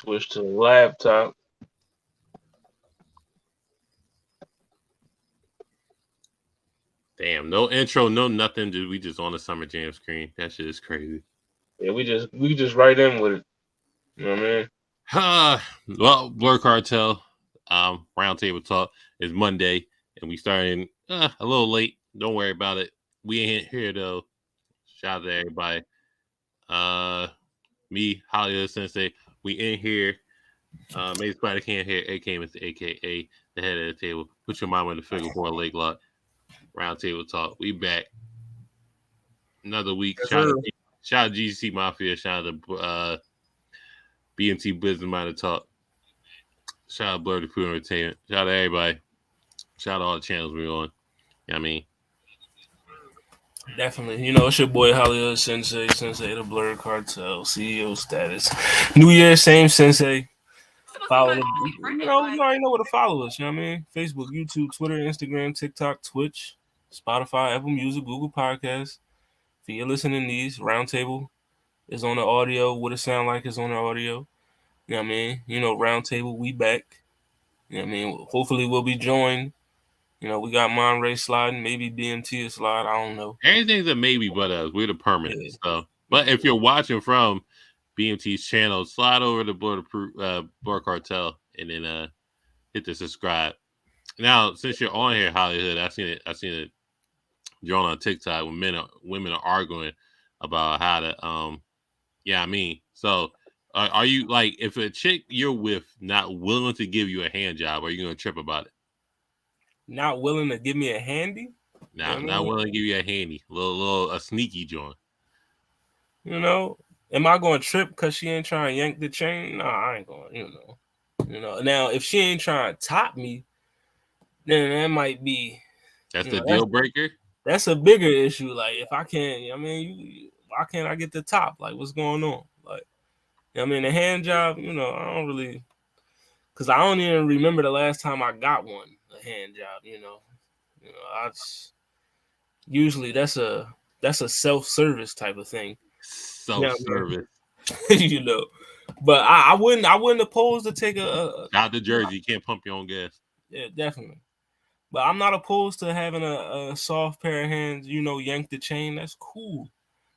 Switch to the laptop. Damn, no intro, no nothing, dude. We just on the Summer Jam screen. That shit is crazy. Yeah, we just right in with it. You know what I mean? Well, Blur Cartel, roundtable talk is Monday, and we starting a little late. Don't worry about it. We ain't here though. Shout out to everybody. Uh, me, Hollywood Sensei, we in here. Maybe Spider can't hear. AK Mr. AKA the head of the table. Put your mama in the figure four leg lock. Roundtable talk. We back another week. Yes, sir. Shout out to GC Mafia. Shout out to BMT Business Minded Talk. Shout out Blur the Food Entertainment. Shout out to everybody. Shout out to all the channels we're on. You know what I mean? Definitely. It's your boy Hollywood Sensei, Sensei the Blur Cartel, CEO status. New Year, same Sensei. Follow the, you already know where to follow us, you know what I mean? Facebook, YouTube, Twitter, Instagram, TikTok, Twitch, Spotify, Apple Music, Google Podcasts. For your listening needs, Roundtable is on the audio. What it sound like is on the audio. You know what I mean? Roundtable, we back. You know what I mean? Hopefully we'll be joined. We got Monray sliding, maybe BMT is slide. I don't know. Everything's a maybe but us. We're the permanent stuff. But if you're watching from BMT's channel, slide over to Blur Cartel and then hit the subscribe. Now, since you're on here, Hollywood, I seen it drawn on TikTok when women are arguing about how to So are you like, if a chick you're with not willing to give you a hand job, are you gonna trip about it? Not willing to give me a handy? Not willing to give you a handy, a sneaky joint. Am I going to trip because she ain't trying to yank the chain? Nah, I ain't going. Now if she ain't trying to top me, then that might be. That's the deal breaker. That's a bigger issue. Like if I can't, why can't I get the top? Like what's going on? Like, the hand job. I don't really, because I don't even remember the last time I got one, a hand job. I just, usually that's a self-service type of thing. Self-service. But I wouldn't oppose to take out the Jersey. You can't pump your own gas. Yeah, definitely. But I'm not opposed to having a soft pair of hands. Yank the chain. That's cool.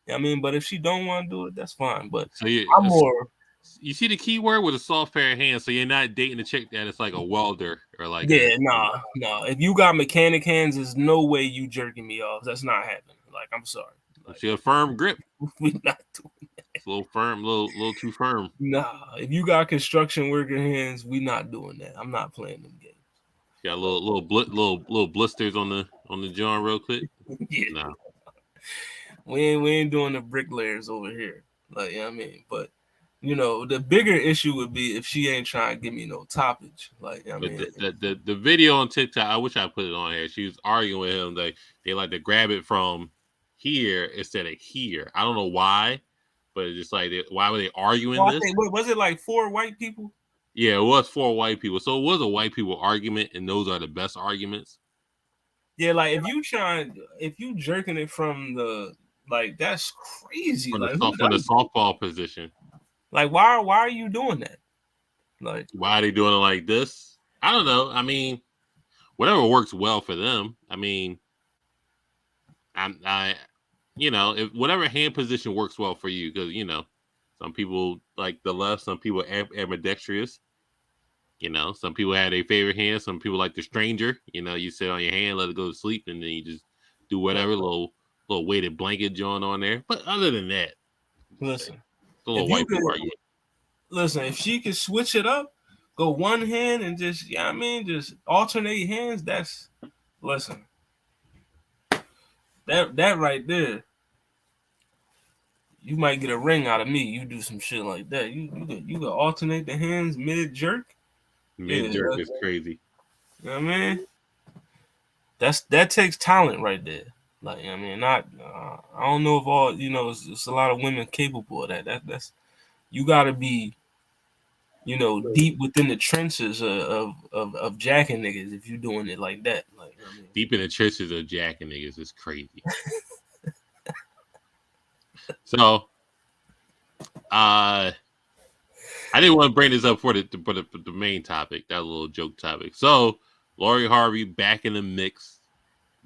But if she don't want to do it, that's fine. But so I'm more. You see the key word with a soft pair of hands, so you're not dating a chick that it's like a welder or like. Yeah, no. If you got mechanic hands, there's no way you jerking me off. That's not happening. Like, I'm sorry. Like, she a firm grip. We're not doing that. It's a little firm, little too firm. Nah, if you got construction worker hands, we not doing that. I'm not playing them games. Got little blisters on the joint real quick. Yeah. Nah. We ain't doing the bricklayers over here. Like, but the bigger issue would be if she ain't trying to give me no toppage. Like, the video on TikTok, I wish I put it on here. She was arguing with him. They like to grab it from here instead of here. I don't know why, but it's just like, why were they arguing this? Was it like 4 white people? Yeah, it was 4 white people. So it was a white people argument, and those are the best arguments. Yeah, like if you jerking it from the, like, that's crazy. From the softball position. Like, why are you doing that? Like, why are they doing it like this? I don't know. I mean, whatever works well for them. I mean, if whatever hand position works well for you, because some people like the left, some people ambidextrous. Some people have their favorite hand. Some people like the stranger. You sit on your hand, let it go to sleep, and then you just do whatever little weighted blanket joint on there. But other than that, listen, the little white people argument. Listen, if she could switch it up, go one hand and just, just alternate hands. Listen, that right there, you might get a ring out of me. You do some shit like that. You could alternate the hands mid jerk. Mid jerk is crazy. You know what I mean? That takes talent right there. Like, not. I don't know if all it's a lot of women capable of that. That's you got to be, deep within the trenches of jacking niggas if you doing it like that. Like, deep in the trenches of jacking niggas is crazy. So, I didn't want to bring this up for the main topic, that little joke topic. So Lori Harvey back in the mix,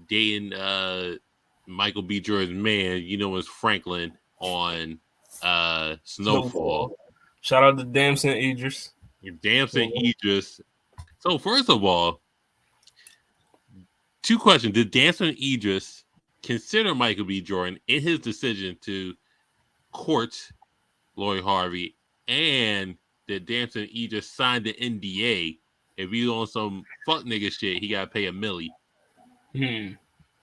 dating Michael B. Jordan's man, is Franklin on Snowfall. Shout out to Damson Idris. Damson Idris. So first of all, two questions. Did Damson Idris consider Michael B. Jordan in his decision to court Lori Harvey, and did Damson Idris sign the NDA? If he's on some fuck nigga shit, he gotta pay $1 million.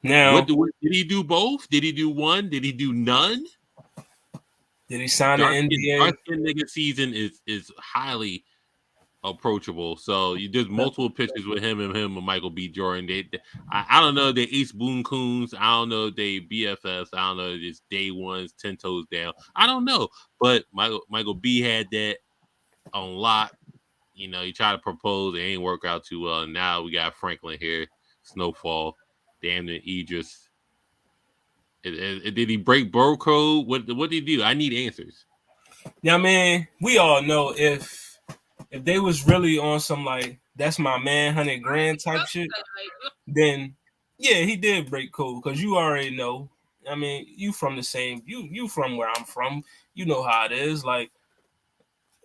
Now, did he do both? Did he do one? Did he do none? Did he sign the NDA? Dark skin nigga season is highly approachable. So there's multiple pictures with him and Michael B. Jordan. I don't know if they Ace Boone Coons. I don't know if they BFFs. I don't know if it's day ones, 10 toes down. I don't know. But Michael B had that on lock. He tried to propose. It ain't work out too well. And now we got Franklin here. Snowfall. Damn it, Idris. Did he break bro code? What did he do? I need answers. Yeah, man. We all know if they was really on some like that's my man, $100,000 type shit, then yeah, he did break code because you already know. I mean, you from the same you from where I'm from. You know how it is. Like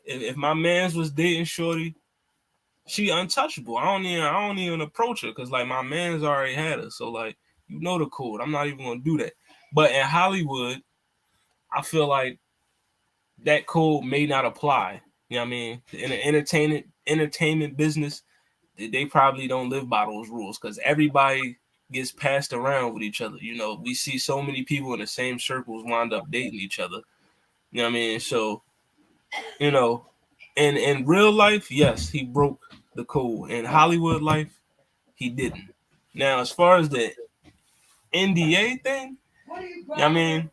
if my man's was dating Shorty, she untouchable. I don't even approach her because like my man's already had her. So like the code. I'm not even gonna do that. But in Hollywood, I feel like that code may not apply. You know what I mean? In the entertainment business, they probably don't live by those rules because everybody gets passed around with each other. We see so many people in the same circles wind up dating each other. You know what I mean? So, in real life, yes, he broke the code. In Hollywood life, he didn't. Now, as far as the NDA thing, I mean,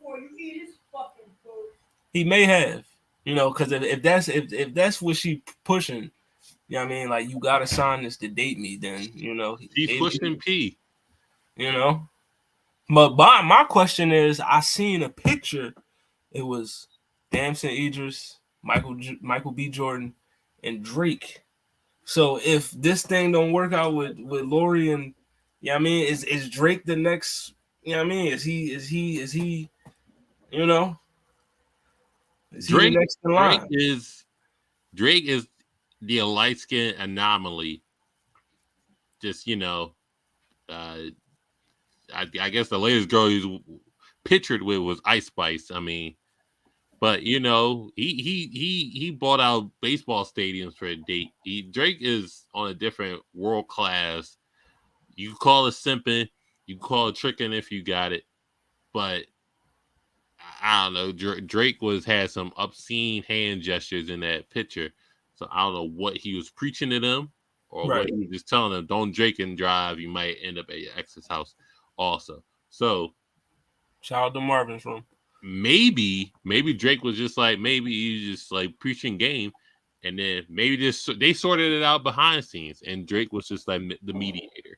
he may have, because if that's what she pushing, I mean, like you gotta sign this to date me, then She's pushing P. But my question is, I seen a picture. It was Damson Idris, Michael B. Jordan, and Drake. So if this thing don't work out with Lori and I mean, is Drake the next? I mean, is he Is he Drake, the next in line? Drake is the light skin anomaly. Just I guess the latest girl he's pictured with was Ice Spice. I mean, but he bought out baseball stadiums for a date. Drake is on a different world class. You can call it simping, you can call it tricking if you got it, but I don't know. Drake had some obscene hand gestures in that picture, so I don't know what he was preaching to them or what he was just telling them. Don't drink and drive. You might end up at your ex's house, also. So, shout out to Marvin's room. Maybe Drake was just like he's just like preaching game, and then maybe they sorted it out behind the scenes, and Drake was just like the mediator.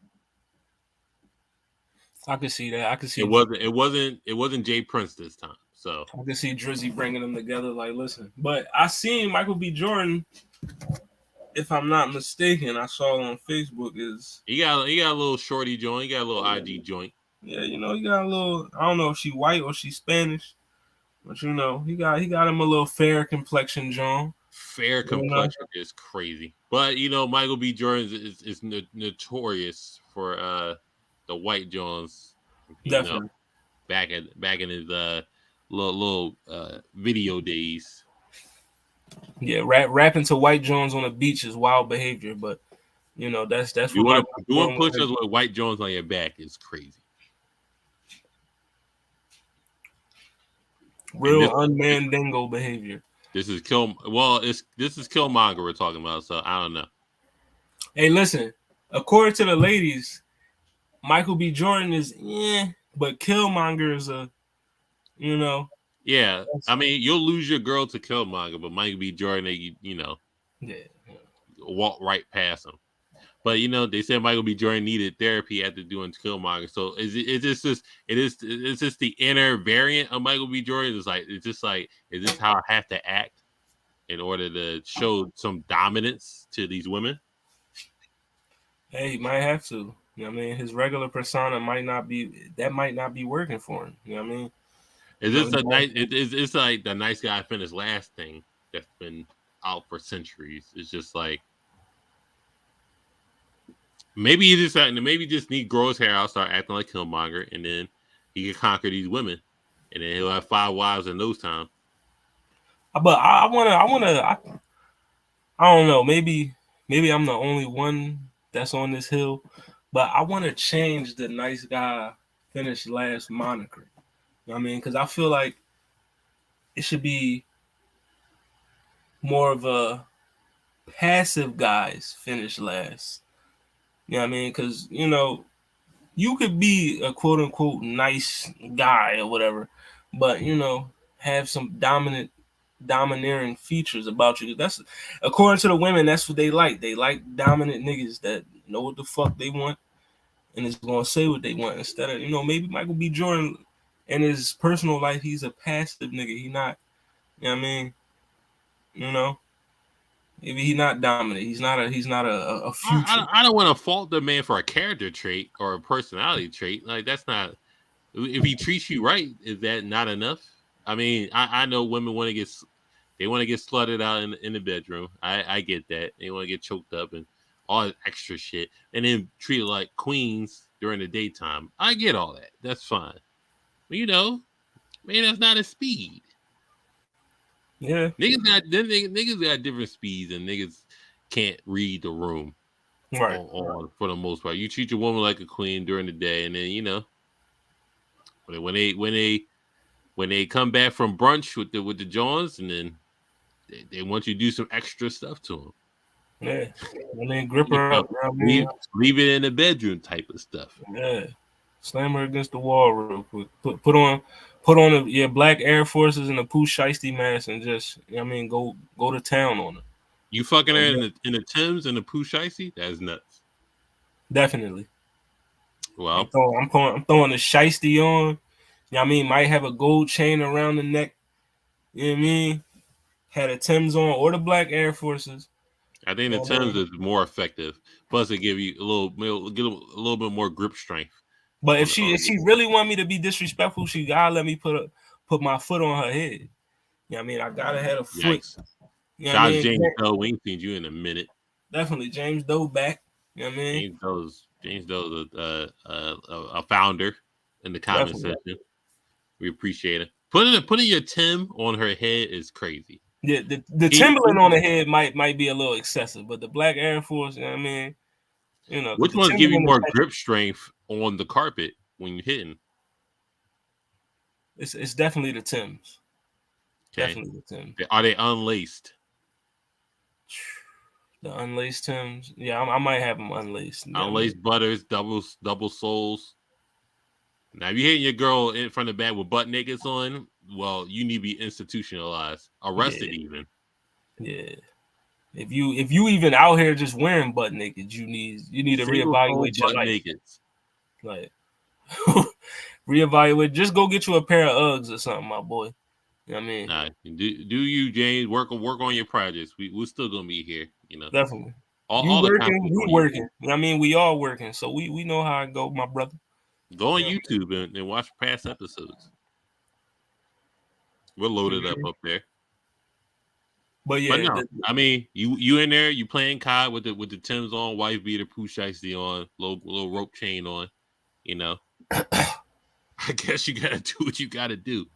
I could see that. I could see it wasn't Jay Prince this time. So I could see Drizzy bringing them together. Like, listen, but I seen Michael B. Jordan. If I'm not mistaken, I saw on Facebook is he got a little shorty joint. He got a little IG joint. Yeah, he got a little. I don't know if she white or she Spanish, but he got him a little fair complexion, John. Fair complexion is crazy, but Michael B. Jordan is notorious for the white Jones. Definitely. Back in his little video days. Yeah, rapping to white Jones on the beach is wild behavior, but that's you want to push us with white Jones on your back is crazy. Real unmandingo behavior. This is Killmonger we're talking about, so I don't know. Hey, listen, according to the ladies, Michael B. Jordan is but Killmonger is Yeah, I mean, you'll lose your girl to Killmonger, but Michael B. Jordan, walk right past him. But they said Michael B. Jordan needed therapy after doing Killmonger. So is this the inner variant of Michael B. Jordan? Is this how I have to act? in order to show some dominance to these women? Hey, he might have to. You know what I mean? His regular persona might not be working for him. You know what I mean? Is this a nice? It's like the nice guy finished last thing that's been out for centuries. It's just like maybe he just need grow his hair out, start acting like Killmonger, and then he can conquer these women, and then he'll have 5 wives in those time. But I don't know. Maybe I'm the only one that's on this hill, but I want to change the nice guy finish last moniker. You know what I mean? Because I feel like it should be more of a passive guys finish last. You know what I mean? Because, you could be a quote unquote nice guy or whatever, but, have some domineering features about you. That's according to the women, that's what they like. They like dominant niggas that know what the fuck they want and is gonna say what they want instead of, maybe Michael B. Jordan in his personal life, he's a passive nigga. He not, you know what I mean? Maybe he's not dominant. He's not a future. I don't want to fault the man for a character trait or a personality trait. Like that's not. If he treats you right, is that not enough? I mean, I know women want to get slutted out in the bedroom. I get that. They want to get choked up and all that extra shit, and then treated like queens during the daytime. I get all that. That's fine. But man, that's not a speed. Yeah, niggas got different speeds, and niggas can't read the room. Right. For the most part, you treat your woman like a queen during the day, and then when they come back from brunch with the Johns, and then they want you to do some extra stuff to them. Yeah, and then grip her up. Leave it in the bedroom type of stuff. Yeah, slam her against the wall real quick. Put on your black Air Forces and a Pooh Shiesty mask, and just go to town on her. You fucking her in the Timbs and the Pooh Shiesty? That's nuts. Definitely. Well, I'm throwing the Shiesty on. You know what I mean? Might have a gold chain around the neck. You know what I mean? Had a Timbs on or the black Air Forces. I think the Timbs is more effective. Plus, it give you a little bit more grip strength. But if she really want me to be disrespectful, she gotta let me put my foot on her head. You know what I mean? I gotta have a foot. You know Shout out James Doe. We ain't seen you in a minute. Definitely, James Doe back. You know what I mean? James Doe's a founder in the comment section. We appreciate it. Putting your Tim on her head is crazy. Yeah, the Timberland on the head might be a little excessive, but the black Air Force, you know what I mean? Which ones give you more grip strength on the carpet when you're hitting? It's definitely the Timbs. Okay. Definitely the Timbs. Are they unlaced? The unlaced Timbs? Yeah, I might have them unlaced. Unlaced butters, double soles. Now, if you're hitting your girl in front of the back with butt nakeds on, well, you need to be institutionalized, arrested even. Yeah. If you even out here just wearing butt naked, you need to reevaluate your life. Nakeds. Like reevaluate. Just go get you a pair of Uggs or something, my boy. You know what I mean? Nah, do you, James? Work on your projects. We're still gonna be here. Definitely. All working, we working. You know what I mean? We all working, so we know how it go, my brother. Go on YouTube and watch past episodes. We'll load it up there. But yeah, no, I mean, you in there, you playing COD with the Timbs on, wife beater, Pooh Shiesty on, little rope chain on. I guess you gotta do what you gotta do.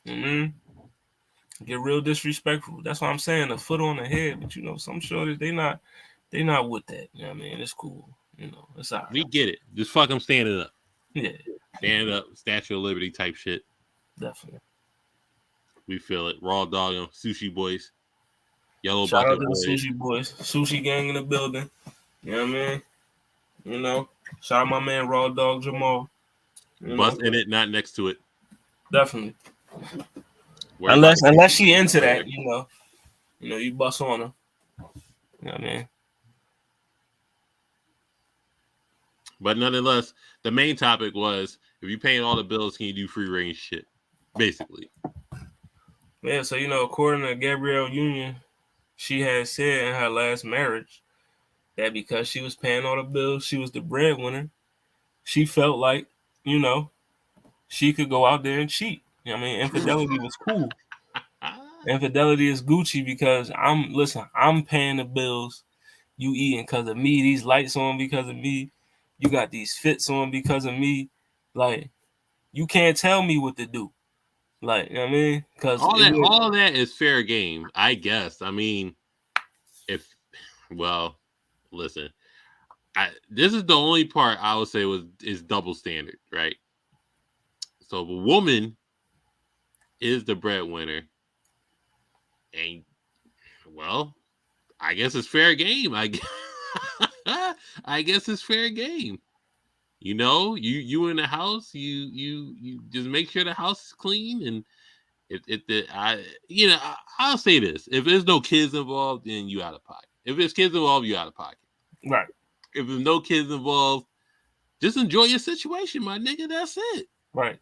Get real disrespectful. That's what I'm saying. A foot on the head, but some shorties they not with that. You know what I mean? It's cool. It's all right. We get it. Just fuck them standing up. Yeah. Stand up, Statue of Liberty type shit. Definitely. We feel it. Raw Dog, Sushi Boys. Yellow Shout Bucket out to the Sushi Boys. Sushi gang in the building. You know what I mean? Shout out my man Raw Dog Jamal. Bust in it, not next to it. Definitely. Unless she into that, you bust on her. You know what I mean? But nonetheless, the main topic was, if you're paying all the bills, can you do free range shit? Basically. Yeah, so according to Gabrielle Union, she had said in her last marriage that because she was paying all the bills, she was the breadwinner. She felt like, she could go out there and cheat. I mean, infidelity was cool. Infidelity is Gucci because I'm paying the bills. You eating because of me. These lights on because of me. You got these fits on because of me. Like, you can't tell me what to do. Like, you know what I mean? Because all that is fair game, I guess. I mean, listen, this is the only part I would say is double standard, right? So the woman is the breadwinner, and I guess it's fair game. I guess it's fair game. You in the house, you just make sure the house is clean, and I'll say this: if there's no kids involved, then you out of pocket. If there's kids involved, you out of pocket. Right. If there's no kids involved, just enjoy your situation, my nigga. That's it. Right.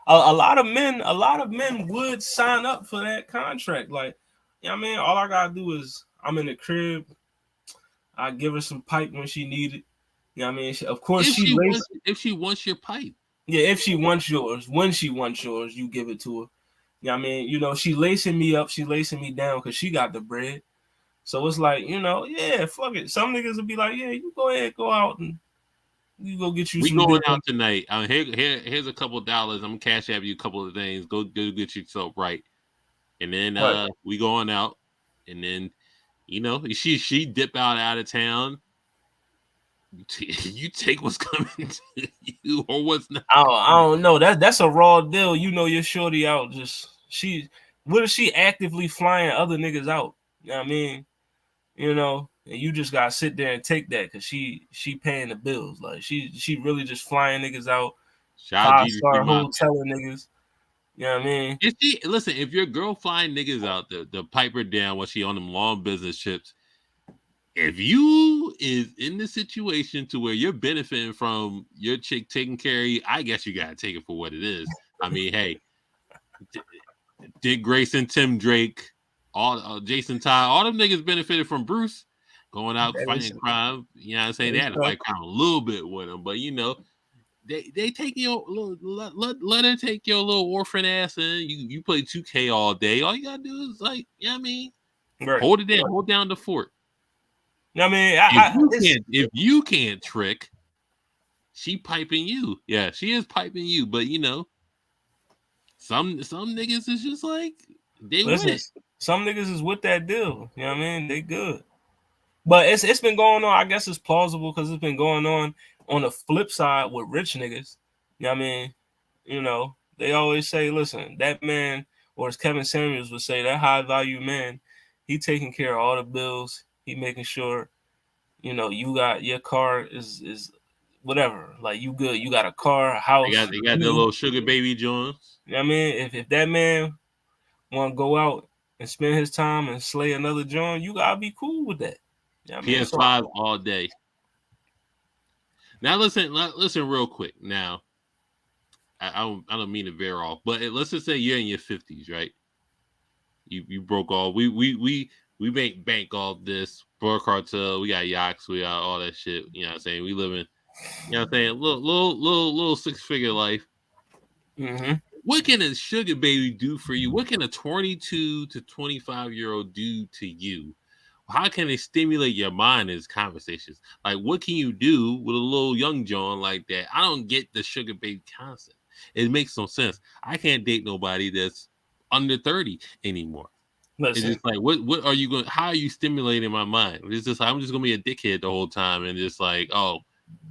A lot of men would sign up for that contract. Like, I mean, all I gotta do is I'm in the crib. I give her some pipe when she need it. I mean, of course if she wants your pipe. Yeah, if she wants yours, when she wants yours, you give it to her. I mean, she lacing me up, she lacing me down because she got the bread. So it's like, yeah, fuck it. Some niggas will be like, yeah, you go ahead, go out and you go get you some. We going out tonight. Here's a couple of dollars. I'm gonna cash app you a couple of things. Go get yourself right. And then we going out. And then, she dip out of town. You take what's coming to you or what's not. I don't know. That's a raw deal. Your shorty out. What if she actively flying other niggas out? You know what I mean? And you just gotta sit there and take that because she paying the bills. Like she really just flying niggas out. 5-star hotel niggas. You know what I mean? If your girl flying niggas out, the pipe her down while she on them long business trips. If you is in the situation to where you're benefiting from your chick taking care of you, I guess you gotta take it for what it is. I mean, hey, Dick Grayson, Tim Drake, all Jason Todd, all them niggas benefited from Bruce going out fighting crime. You know what I'm saying? They had to fight crime a little bit with him, but they take your let her take your little orphan ass in. You play 2K all day. All you gotta do is right. Hold it down, hold down the fort. I mean, if you can't trick, she piping you. Yeah, she is piping you, but some niggas is just like they with it. Some niggas is with that deal. You know what I mean? They good. But it's been going on. I guess it's plausible because it's been going on the flip side with rich niggas. You know what I mean? They always say, listen, that man, or as Kevin Samuels would say, that high value man, he taking care of all the bills. He making sure, you got your car is whatever. Like, you good. You got a car, a house. They got the little sugar baby joints. You know what I mean? If that man want to go out and spend his time and slay another joint, you got to be cool with that. You know what I mean? PS5 all day. Now, listen real quick. Now, I don't mean to veer off, but let's just say you're in your 50s, right? You broke all. We make bank off this Broad Cartel. We got yachts. We got all that shit. You know what I'm saying? We live in, little 6-figure life. Mm-hmm. What can a sugar baby do for you? What can a 22 to 25-year-old do to you? How can they stimulate your mind in these conversations? Like, what can you do with a little young John like that? I don't get the sugar baby concept. It makes no sense. I can't date nobody that's under 30 anymore. Listen. It's just like, what are you going? How are you stimulating my mind? It's just I'm just gonna be a dickhead the whole time and just like, oh,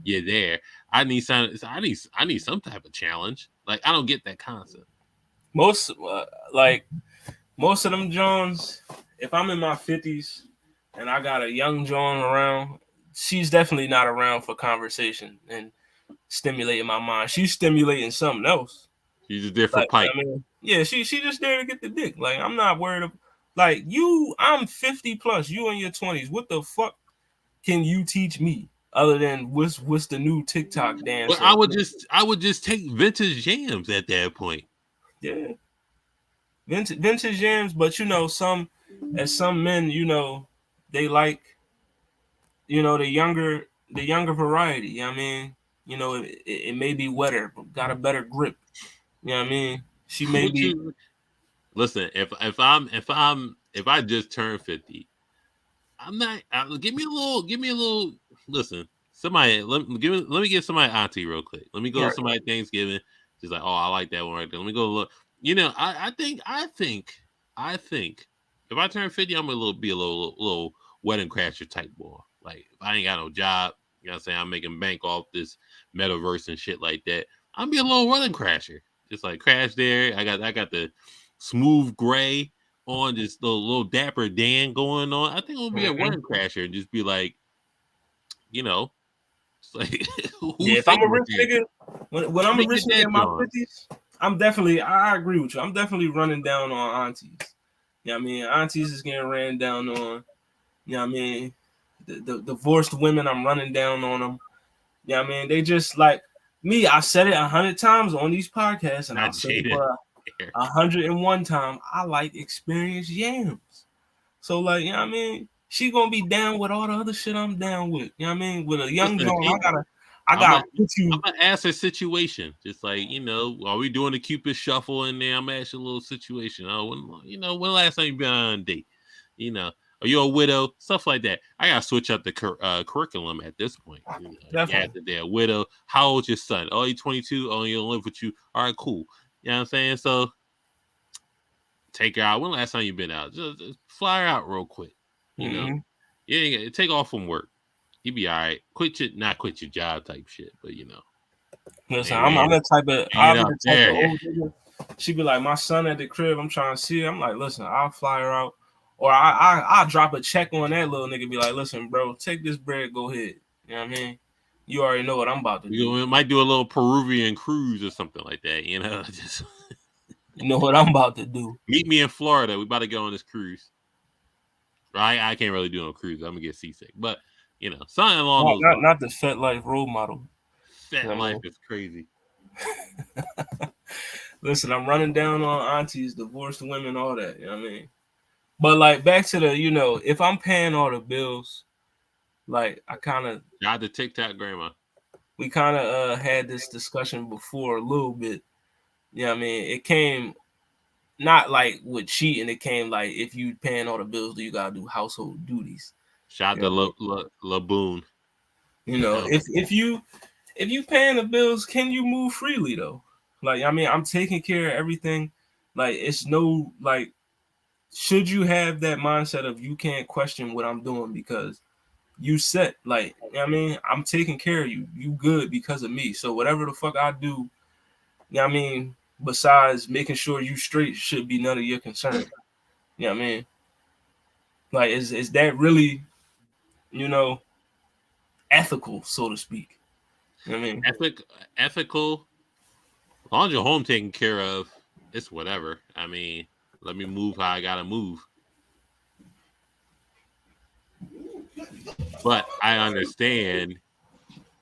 you're there. I need some type of challenge. Like, I don't get that concept. Most of them Johns, if I'm in my 50s and I got a young John around, she's definitely not around for conversation and stimulating my mind. She's stimulating something else. She's just there for pipe. Yeah, she just there to get the dick. Like, I'm not worried. I'm 50 plus. You in your 20s. What the fuck can you teach me other than what's the new TikTok dance? Well, I would just take vintage jams at that point. Yeah. vintage yams, but some men, they like, the younger variety. You know what I mean? It may be wetter, but got a better grip. You know what I mean? She may What be. you listen? If I just turned 50, I'm not. Give me a little. Listen, somebody. Let me get somebody auntie real quick. Let me go to Right. somebody Thanksgiving. Just like, oh, I like that one right there. Let me go look. I think if I turn 50, I'm gonna be a little wedding crasher type boy. Like if I ain't got no job, you know what I'm saying, I'm making bank off this metaverse and shit like that. I'm be a little wedding crasher. Just like crash there. I got the smooth gray on, this little dapper Dan going on. I think it'll be a wedding crasher and just be like, it's like Yeah, who's if I'm a single rich here? nigga, when I'm a Make rich it nigga that in my John. 50s, I agree with you. I'm definitely running down on aunties. You know what I mean? Aunties is getting ran down on. You know what I mean? The divorced women, I'm running down on them. You know what I mean? They just like me. I said it 100 times on these podcasts, and I'll Not say it Jada. for 101 time. I like experienced yams. So, like, you know what I mean? She gonna be down with all the other shit I'm down with. You know what I mean? With a young Listen, John, I I'm gotta a put I'm you. gonna ask her situation. Just like, are we doing the Cupid shuffle in there? I'm gonna ask you a little situation. Oh, when last time you been on a date? Are you a widow? Stuff like that. I gotta switch up the curriculum at this point. Definitely. They're a widow. How old's your son? Oh, he's 22. Oh, he'll live with you. All right, cool. You know what I'm saying? So take her out. When last time you been out? Just fly her out real quick. Mm-hmm. Yeah, take off from work. You be all right. Not quit your job type shit, but Listen, hang I'm the type of it I'll be up the type there. of old nigga. She be like, my son at the crib, I'm trying to see her. I'm like, listen, I'll fly her out. Or I'll drop a check on that little nigga, be like, listen, bro, take this bread, go ahead. You know what I mean? You already know what I'm about to do. We might do a little Peruvian cruise or something like that. Just You know what I'm about to do. meet me in Florida. We about to go on this cruise. Right? I can't really do no cruise. I'm gonna get seasick. But something along those lines. Not the Fat Life role model. Fat You know what I life mean? is crazy. Listen, I'm running down on aunties, divorced women, all that. You know what I mean? But like back to the, if I'm paying all the bills, like I kind of Got the TikTok grandma. we kind of had this discussion before a little bit. You know what I mean? It came not like with cheating. It came like if you paying all the bills, you gotta do household duties. Shout You out know, to Laboon. If you paying the bills, can you move freely though? Like I mean, I'm taking care of everything. Like it's no like, should you have that mindset of you can't question what I'm doing because you set like, you know what I mean, I'm taking care of you. You good because of me. So whatever the fuck I do, you know what I mean, besides making sure you straight should be none of your concern. You know what I mean? Like is that really, you know, ethical, so to speak? You know what I mean? Ethical. As long as your home taken care of, it's whatever. I mean, let me move how I gotta move. But I understand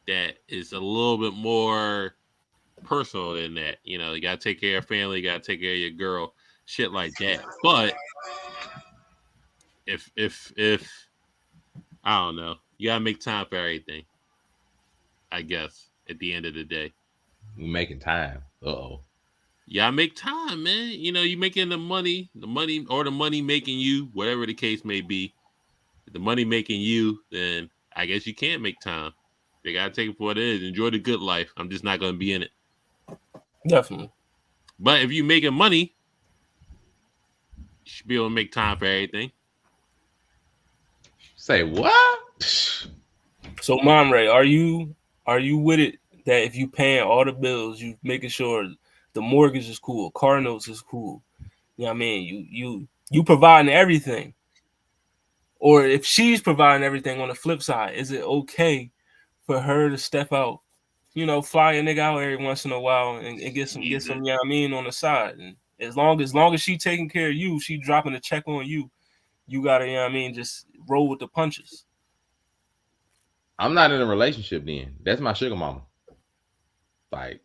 that it's a little bit more personal than that. You gotta take care of family, you gotta take care of your girl, shit like that. But if I don't know, you gotta make time for everything. I guess at the end of the day, we making time. Yeah, make time, man. You making the money, or the money making you, whatever the case may be. If the money making you, then I guess you can't make time. They gotta take it for what it is. Enjoy the good life. I'm just not gonna be in it. Definitely. But if you making money, you should be able to make time for everything. Say what? So Monray, are you with it that if you paying all the bills, you making sure the mortgage is cool, car notes is cool? You know what I mean? You providing everything. Or if she's providing everything on the flip side, is it okay for her to step out, fly a nigga out every once in a while and get some, you know what I mean, on the side? And as long as she taking care of you, she dropping a check on you, you gotta, you know what I mean, just roll with the punches. I'm not in a relationship then. That's my sugar mama. Like,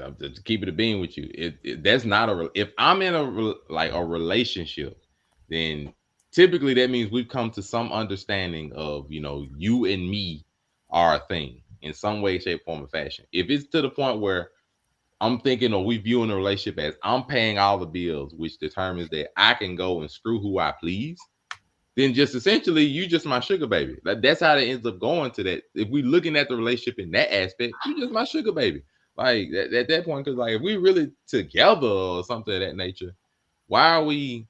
To keep it a bean with you, that's not if I'm in a relationship, then typically that means we've come to some understanding of, you and me are a thing in some way, shape, form, or fashion. If it's to the point where I'm thinking or we viewing a relationship as I'm paying all the bills, which determines that I can go and screw who I please, then just essentially you just my sugar baby. That's how it ends up going to that. If we looking at the relationship in that aspect, you just my sugar baby. Like at that point, because like if we really together or something of that nature, why do we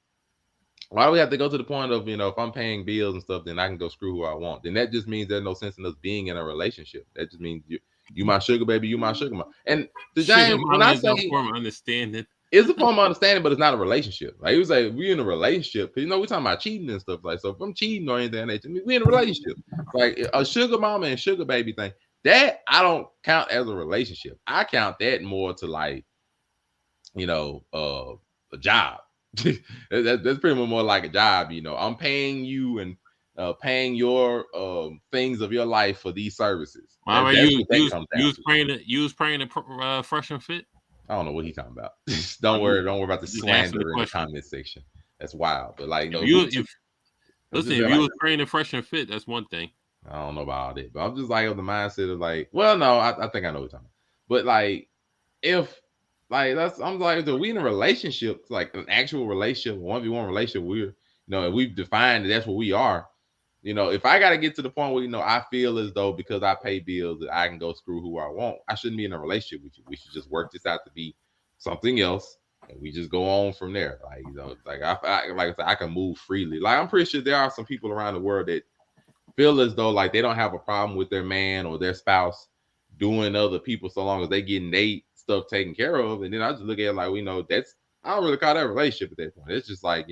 have to go to the point of, if I'm paying bills and stuff, then I can go screw who I want? Then that just means there's no sense in us being in a relationship. That just means you my sugar baby, you my sugar mom. And the James, when I say form of understanding, it's a form of understanding, but it's not a relationship. Like it was like we in a relationship, because we're talking about cheating and stuff. Like, so if I'm cheating or anything, we in a relationship. Like a sugar mama and sugar baby thing, that I don't count as a relationship. I count that more to like, a job. That's pretty much more like a job. I'm paying you and paying your things of your life for these services. Mama, you was praying to fresh and fit. I don't know what he's talking about. Don't worry about the slander in the comment section. That's wild. But like, if you was praying to fresh and fit, that's one thing. I don't know about all that, but I'm just like of the mindset of like, well, no, I think I know what you're talking about. But like, if like I'm like, so we in a relationship, like an actual relationship, 1v1 relationship, we've defined that's what we are. If I got to get to the point where, I feel as though because I pay bills that I can go screw who I want, I shouldn't be in a relationship with you. We should just work this out to be something else, and we just go on from there. Like, like I said, I can move freely. Like, I'm pretty sure there are some people around the world that feel as though like they don't have a problem with their man or their spouse doing other people so long as they getting their stuff taken care of. And then I just look at it like, that's, I don't really call that a relationship at that point. It's just like,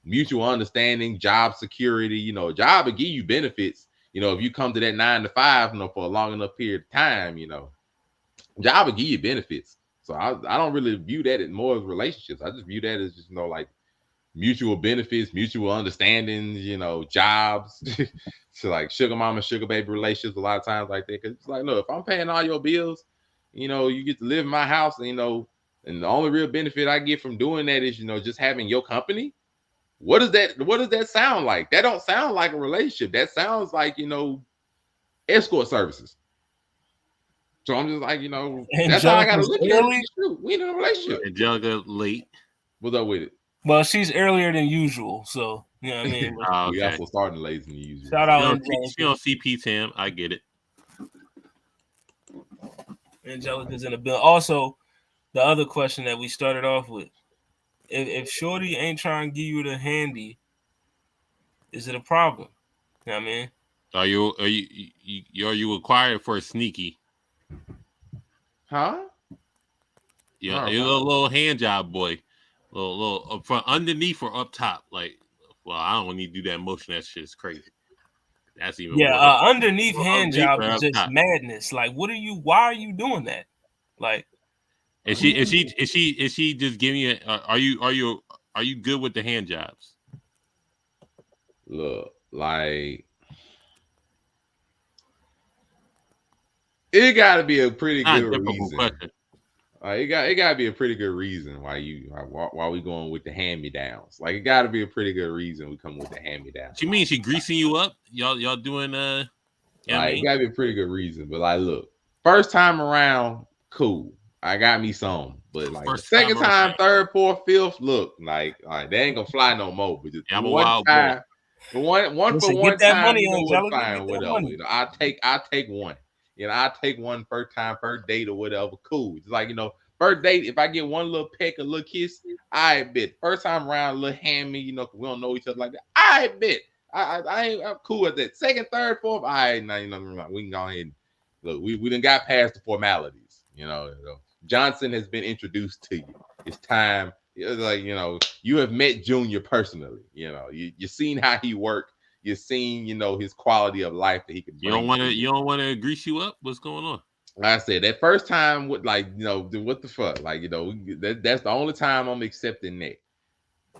mutual understanding, job security, job will give you benefits. If you come to that 9 to 5, for a long enough period of time, job will give you benefits. So I don't really view that as more as relationships. I just view that as just, like mutual benefits, mutual understandings, jobs. So like sugar mama, sugar baby relationships a lot of times like that. Cause it's like, look, if I'm paying all your bills, you get to live in my house, and the only real benefit I get from doing that is, just having your company. What does that sound like? That don't sound like a relationship. That sounds like, escort services. So I'm just like, that's how I gotta look at it. We in a relationship. Angelica late. What's up with it? Well, she's earlier than usual, so you know what I mean. Okay. We also starting later than usual. Shout out, she on CP Tam. I get it. Angelica's in the bill. Also, the other question that we started off with: if Shorty ain't trying to give you the handy, is it a problem? You know what I mean? Are you acquired for a sneaky? Huh? Yeah, you're a little hand job boy. Little from underneath or up top. Like, well, I don't need to do that motion. That shit is crazy. That's even underneath hand job is just top. Madness. Like, why are you doing that? Like, is she just giving you? Are you good with the hand jobs? Look, like, it got to be a pretty good reason. Question. It got to be a pretty good reason why we going with the hand-me-downs. Like, it got to be a pretty good reason we come with the hand-me-downs. She means she greasing you up? Y'all doing it got to be a pretty good reason. But like, look, first time around, cool. I got me some. But like first second time, third, fourth, fifth, look, like they ain't gonna fly no more. But just I'm a wild time, boy. One Listen, for one get that time, money on, fine, whatever. I take one. I take one first time, first date or whatever. Cool. It's like, first date, if I get one little peck, a little kiss, I bet. First time around, a little hand me, we don't know each other like that. I bet. I'm cool with that. Second, third, fourth, we can go ahead and look. We done got past the formalities. Johnson has been introduced to you. It's time. It's like, you have met Junior personally. You've seen how he worked. You're seeing, his quality of life that he can bring. You don't want to grease you up? What's going on? Like I said, that first time with what the fuck? Like, that's the only time I'm accepting that.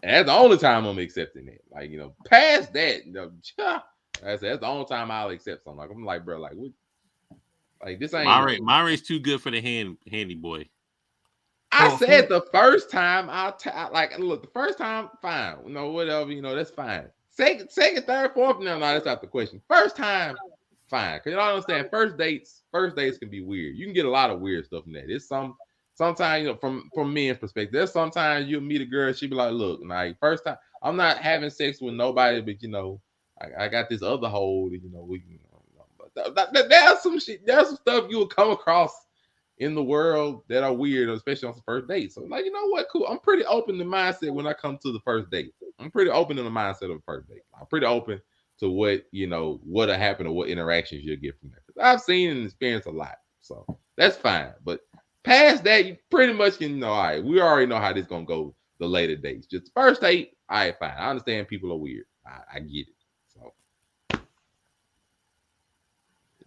And that's the only time I'm accepting that. Like, past that, that's the only time I'll accept something. Like, I'm like, bro, like, what? Like, this ain't. My rate's too good for the handy boy. I said the first time look, the first time, fine. Whatever, that's fine. Second, third, fourth, no, that's not the question. First time, fine. Cause I understand first dates can be weird. You can get a lot of weird stuff in that. It's sometimes, from men's perspective, there's sometimes you'll meet a girl, she be like, look, like first time, I'm not having sex with nobody, but I got this other hole, there's some shit, there's some stuff you will come across in the world that are weird, especially on the first date. So, like, you know what? Cool. I'm pretty open to mindset when I come to the first date. I'm pretty open to the mindset of the first date. I'm pretty open to what'll happen or what interactions you'll get from that. I've seen and experienced a lot. So that's fine. But past that, you pretty much can all right, we already know how this gonna go the later dates. Just the first date, all right, fine. I understand people are weird. I get it. So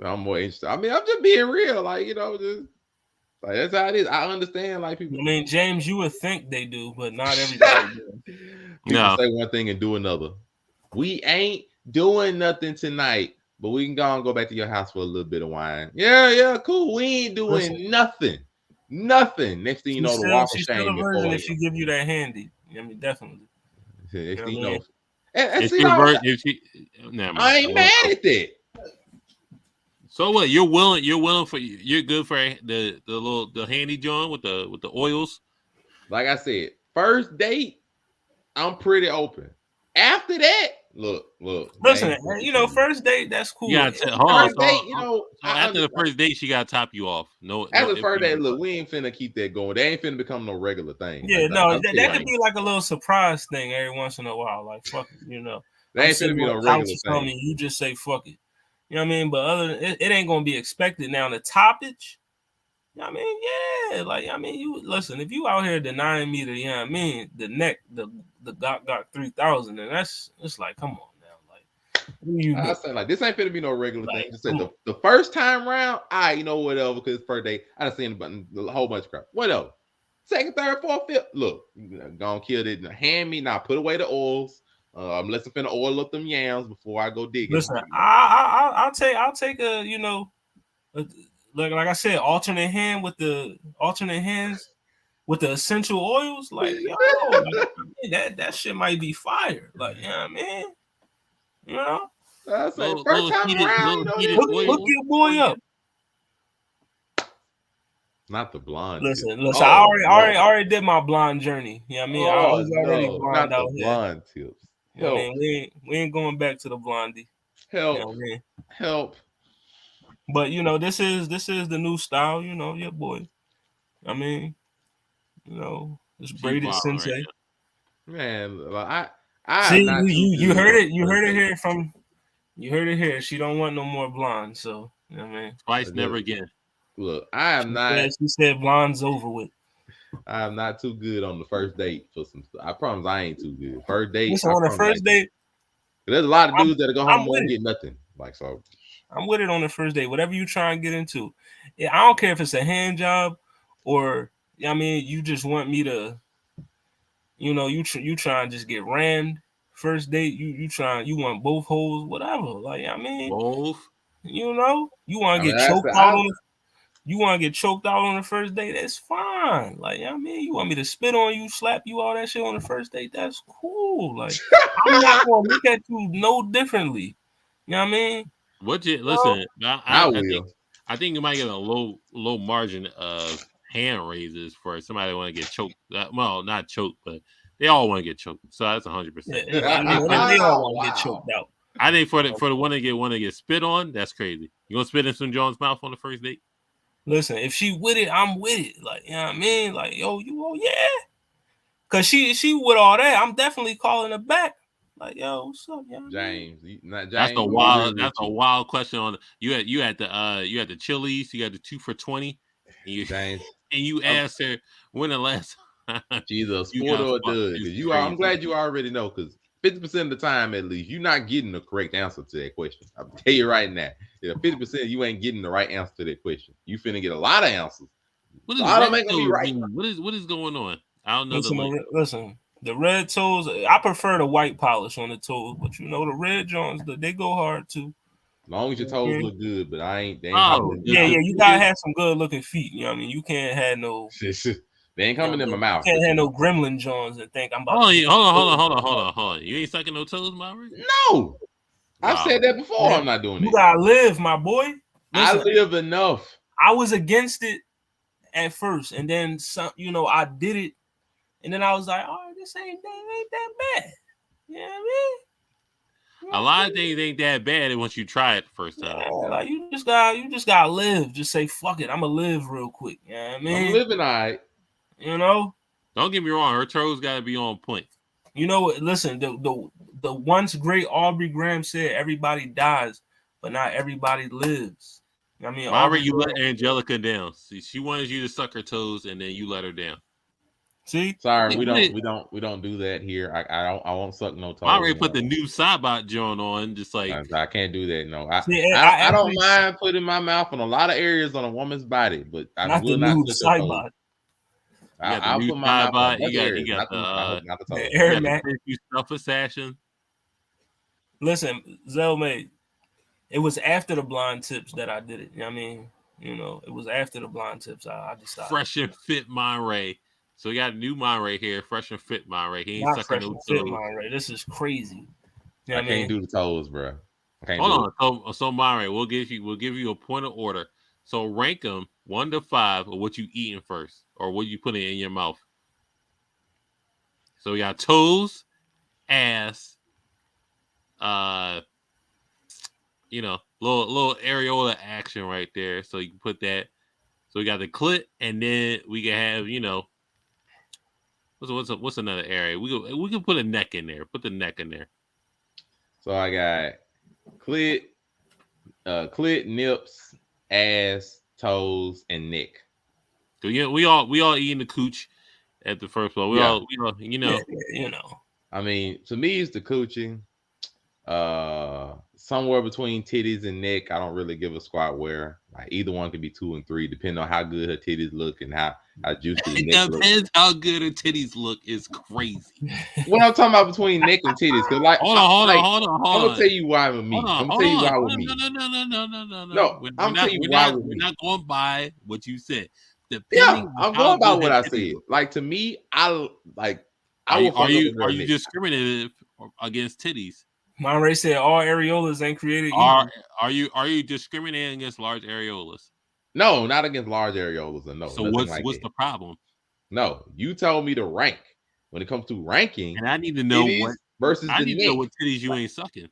I'm more interested. I mean, I'm just being real, just like that's how it is. I understand, like people. I mean, James, you would think they do, but not everybody does. People say one thing and do another. We ain't doing nothing tonight, but we can go back to your house for a little bit of wine. Yeah, cool. We ain't doing nothing. Next thing you know, the walk of shame. She's still a virgin if she give you that handy. I mean, definitely. Next thing you know, I ain't mad at that. So what? You're good for the handy joint with the oils. Like I said, first date, I'm pretty open. After that, look. Listen, first date, that's cool. Yeah, first date, after the first date, she gotta top you off. After the first date, look, we ain't finna keep that going. They ain't finna become no regular thing. Yeah, that could be like a little surprise thing every once in a while. Like fuck it, They ain't finna be no regular thing. You just say fuck it. You know what I mean? But it ain't gonna be expected. Now the toppage, you listen, if you out here denying me the neck, the got 3,000, and it's like, come on now. I say, like, this ain't finna be no regular thing. Just say the first time round, whatever, because it's first day, I done seen a whole bunch of crap. Whatever. Second, third, fourth, fifth, look, gonna kill it. Hand me now, put away the oils. Unless I'm finna oil up them yams before I go digging. Listen, I'll take a like I said, alternate hands with the essential oils. Like that shit might be fire. Like I say first time around, hook your boy up. Not the blonde. Listen. I already did my blonde journey. You know what I mean? I was already blonde out here. Blonde tips. We ain't going back to the blondie. Help. But this is the new style. Your boy. I mean, it's braided sensei. Right, man, I see you heard it. You heard it here from. You heard it here. She don't want no more blonde. So twice, never again. Look, I am not. She said blonde's over with. I am not too good on the first date for some stuff. I promise I ain't too good. First date. Listen, on the first date, there's a lot of dudes that go home and get nothing. Like so. I'm with it on the first date. Whatever you try and get into. I don't care if it's a hand job or you just want me to, you try and just get rammed. First date, you want both holes, whatever. Like both. You want to get choked out on. You want to get choked out on the first date? That's fine. Like, you want me to spit on you, slap you, all that shit on the first date? That's cool. Like, I'm not going to look at you no differently. You know what I mean? Listen, I think you might get a low margin of hand raises for somebody want to get choked. Well, not choked, but they all want to get choked. So that's 100%. They all want to get choked out. I think for the one to get spit on, that's crazy. You gonna spit in some John's mouth on the first date? Listen, if she with it, I'm with it. Like, you know what I mean? Like, yeah. Cause she with all that, I'm definitely calling her back. Like, what's up, James? That's a wild question. On you had the Chili's, you got the 2 for $20, and you asked her when the last time she's a sport or a dud. I'm glad you already know, because 50% of the time, at least, you're not getting the correct answer to that question. I'll tell you right now. 50% you ain't getting the right answer to that question. You finna get a lot of answers. What is going on? I don't know. Listen, the red toes, I prefer the white polish on the toes, but the red joints, they go hard too. As long as your toes look good, but you gotta have some good looking feet. You know what I mean? You can't have no They ain't coming in my mouth. Can't handle gremlin Jones and think I'm about. Hold on. You ain't sucking no toes, Maury? No, I've said that before. Man, I'm not doing it. You gotta live, my boy. Listen, I live enough. I was against it at first, and then some. I did it, and then I was like, "Oh, this ain't that bad." You know what I mean? A lot of things ain't that bad once you try it the first time. Yeah, like you just gotta live. Just say fuck it. I'ma live real quick. You know what I mean? I'm living all right. Don't get me wrong, her toes gotta be on point. You know what? Listen, the once great Aubrey Graham said everybody dies, but not everybody lives. I mean, Aubrey, you let Angelica down. See, she wanted you to suck her toes, and then you let her down. See, sorry, we don't do that here. I won't suck no toes. Aubrey put the new Sidebot joint on, just like I can't do that. No, I don't mind putting my mouth on a lot of areas on a woman's body, but I will not suck her toes. I'll put my mouth on you got the air mat. You self-assassin. Listen, Zelmay, it was after the blind tips that I did it. You know what I mean? It was after the blind tips I decided. Fresh and fit Monray. So we got a new Monray here, fresh and fit Monray. He ain't not sucking no toes. Monray. This is crazy. You know I can't do the toes, bro. Hold on. So Monray, we'll give you a point of order. So rank them 1 to 5 of what you eating first, or what you putting in your mouth. So we got toes, ass, little areola action right there. So you can put that. So we got the clit, and then we can have what's another area? We can put a neck in there. Put the neck in there. So I got clit, nips, ass, toes, and neck. So we all eating the cooch at the first one. We all. I mean, to me, it's the coochie. Somewhere between titties and neck. I don't really give a squat where. Like either one could be 2 and 3, depending on how good her titties look and how juicy the neck looks. Depends how good her titties look is crazy. What I'm talking about between neck and titties, because hold on. I'm gonna tell you why with me. I'm gonna tell you why with me. No. I'm tell you why with me. We're not going by what you said. I'm going by what I said. Like to me, I will. Are you discriminative against titties? Monray said all areolas ain't created equal. Are you discriminating against large areolas? No, not against large areolas. No. So what's the problem? No, you told me to rank. When it comes to ranking, and I need to know what versus I need the to know what titties you ain't sucking.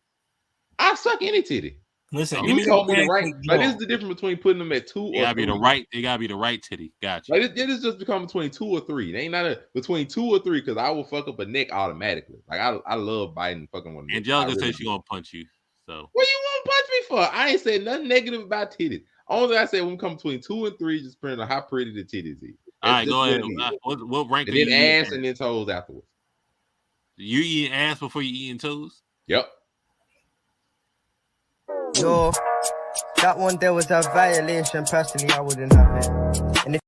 I suck any titty. Listen, you told me to rank. Like this is the difference between putting them at 2 or 3. They gotta be the right titty. Gotcha. Like it is just become between 2 or 3. They ain't not between 2 or 3 because I will fuck up a neck automatically. Like I love biting fucking one. Angelica said she gonna punch you. So what you want to punch me for? I ain't said nothing negative about titties. Only I said when we come between 2 and 3, just depending on how pretty the titties is. All right, go ahead. What rank? And then ass and then toes afterwards. You eating ass before you eating toes? Yep. Yo, that one there was a violation. Personally, I wouldn't have it. And if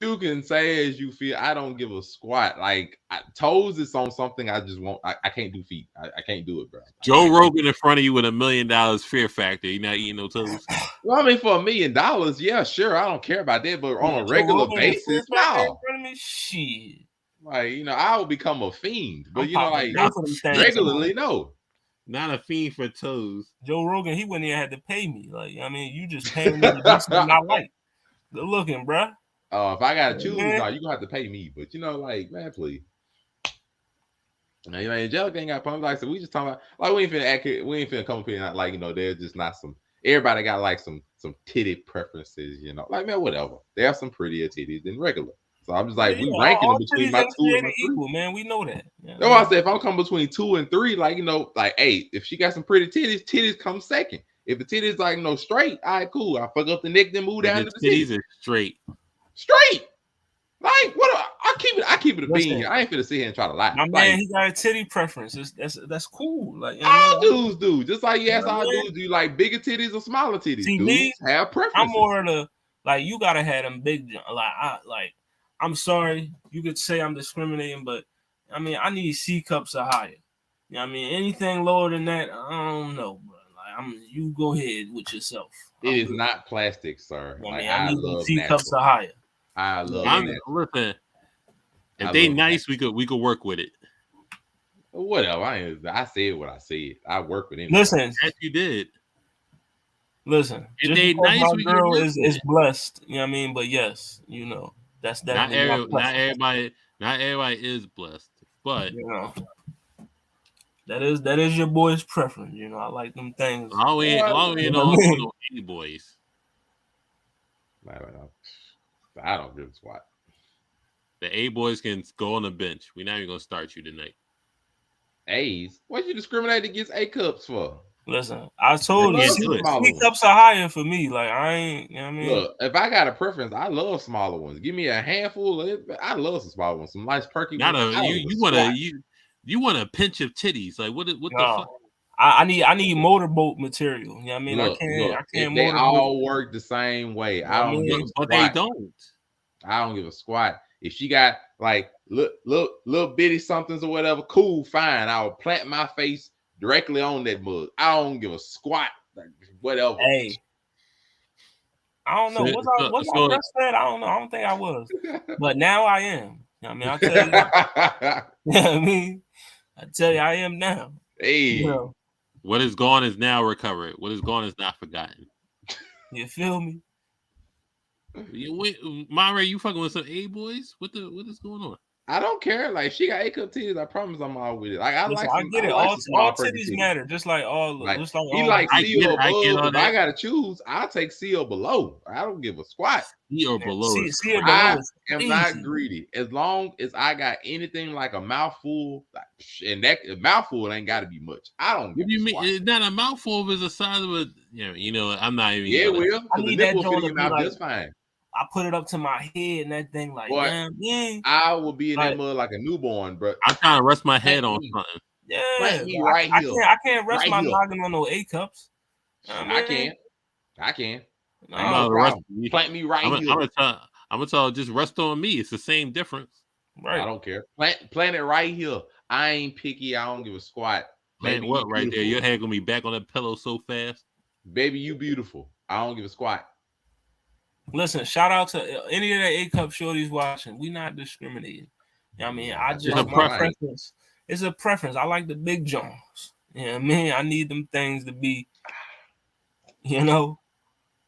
you can say as you feel, I don't give a squat. Like toes is on something I just won't. I can't do feet. I can't do it, bro. Joe Rogan in front of you with $1 million fear factor. You not eating no toes? Well, I mean, for $1 million, yeah, sure. I don't care about that, but on a regular basis, no. Shit. Like I will become a fiend, but regularly, no. Not a fiend for toes. Joe Rogan, he wouldn't even have to pay me. Like, I mean, you just paying me to do something I like. Good looking, bro. If I gotta choose, no, you gonna have to pay me. But man, please. Angelica ain't got pump. Like I said, we just talking about we ain't finna come up here and like there's just not some. Everybody got like some titty preferences, Like man, whatever. There are some prettier titties than regular. So I'm just like, we ranking them between my 2 and my 3. Equal, man. We know that. That's why I said if I'm coming between 2 and 3, hey, if she got some pretty titties come second. If the titties straight, all right, cool. I fuck up the neck, then move down to the titties. Are straight. Like what? I keep it a bean here. I ain't finna sit here and try to lie. My man, he got a titty preference. That's cool. Like all dudes do. Just like all dudes do. You like bigger titties or smaller titties? See, dudes have preferences. I'm more of the you gotta have them big. I'm sorry, you could say I'm discriminating, but I mean, I need C cups or higher. You know what I mean? Anything lower than that, I don't know, bro. Like, you go ahead with yourself. It is not plastic, sir. I need C cups or higher. I love that. Listen, if they nice, we could work with it. Whatever. I said what I said. I work with him. Listen, as you did. Listen, if just they because nice, my we girl can is blessed, you know what I mean. But yes, that's not definitely not everybody is blessed, but that is your boy's preference. I like them things. Long we all no A boys. I don't give a squat. The A boys can go on the bench. We're not even gonna start you tonight. A's? What you discriminate against A cups for? Listen, I told you, C cups are higher for me. Like I ain't, I mean. Look, if I got a preference, I love smaller ones. Give me a handful of it. I love some smaller ones, some nice perky ones. You want a pinch of titties? Like what the fuck? I need motorboat material. You know what I mean? Look, I can't. They all work the same way. I don't give a squat. But they don't. I don't give a squat. If she got like little bitty somethings or whatever, cool, fine. I will plant my face directly on that mug. I don't give a squat. Like, whatever. Hey, I don't know. Was I breastfed? I don't know. I don't think I was. But now I am. You know what I mean, I'll tell you. You know what I mean? I tell you, I am now. Hey. What is gone is now recovered. What is gone is not forgotten. You feel me? Monterey, you fucking with some A boys? What is going on? I don't care. Like she got A cup titties, I promise I'm all with it. Like I get it. All titties matter, just like all. Just like he like C or above. If I gotta choose, I'll take C or below. I don't give a squat. C or below. I am not greedy. As long as I got anything like a mouthful, and that mouthful ain't got to be much. I don't. What do you mean? It's not a mouthful. Is the size of a. I'm not even. Yeah, will. I need that joint to be like, just fine. I put it up to my head and that thing like, boy, I will be in that mud like a newborn, bro. I'm trying to rest my head on something. Yeah, I can't rest my noggin on no A cups. I can. Plant me right here. I'm gonna tell just rest on me. It's the same difference. Right. I don't care. Plant it right here. I ain't picky. I don't give a squat. Man, what right there? Your head gonna be back on that pillow so fast. Baby, you beautiful. I don't give a squat. Listen, shout out to any of the A cup shorties watching. We not discriminating. You know what I mean? I just my preference. It's a preference. I like the big Jones. You know what I mean? I need them things to be,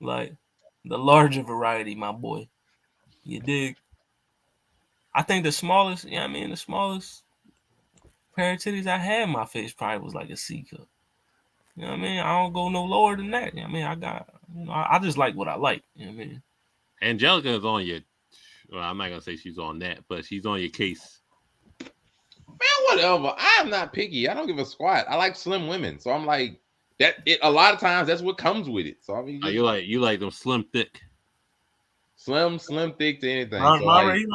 like the larger variety, my boy. You dig? I think the smallest, the smallest pair of titties I had in my face probably was like a C cup. You know what I mean? I don't go no lower than that. You know what I mean? I got, I just like what I like. You know what I mean? Angelica is on your, well, I'm not going to say she's on that, but she's on your case. Man, whatever. I'm not picky. I don't give a squat. I like slim women. So I'm like, a lot of times that's what comes with it. So I mean, you like them slim thick. Slim thick to anything.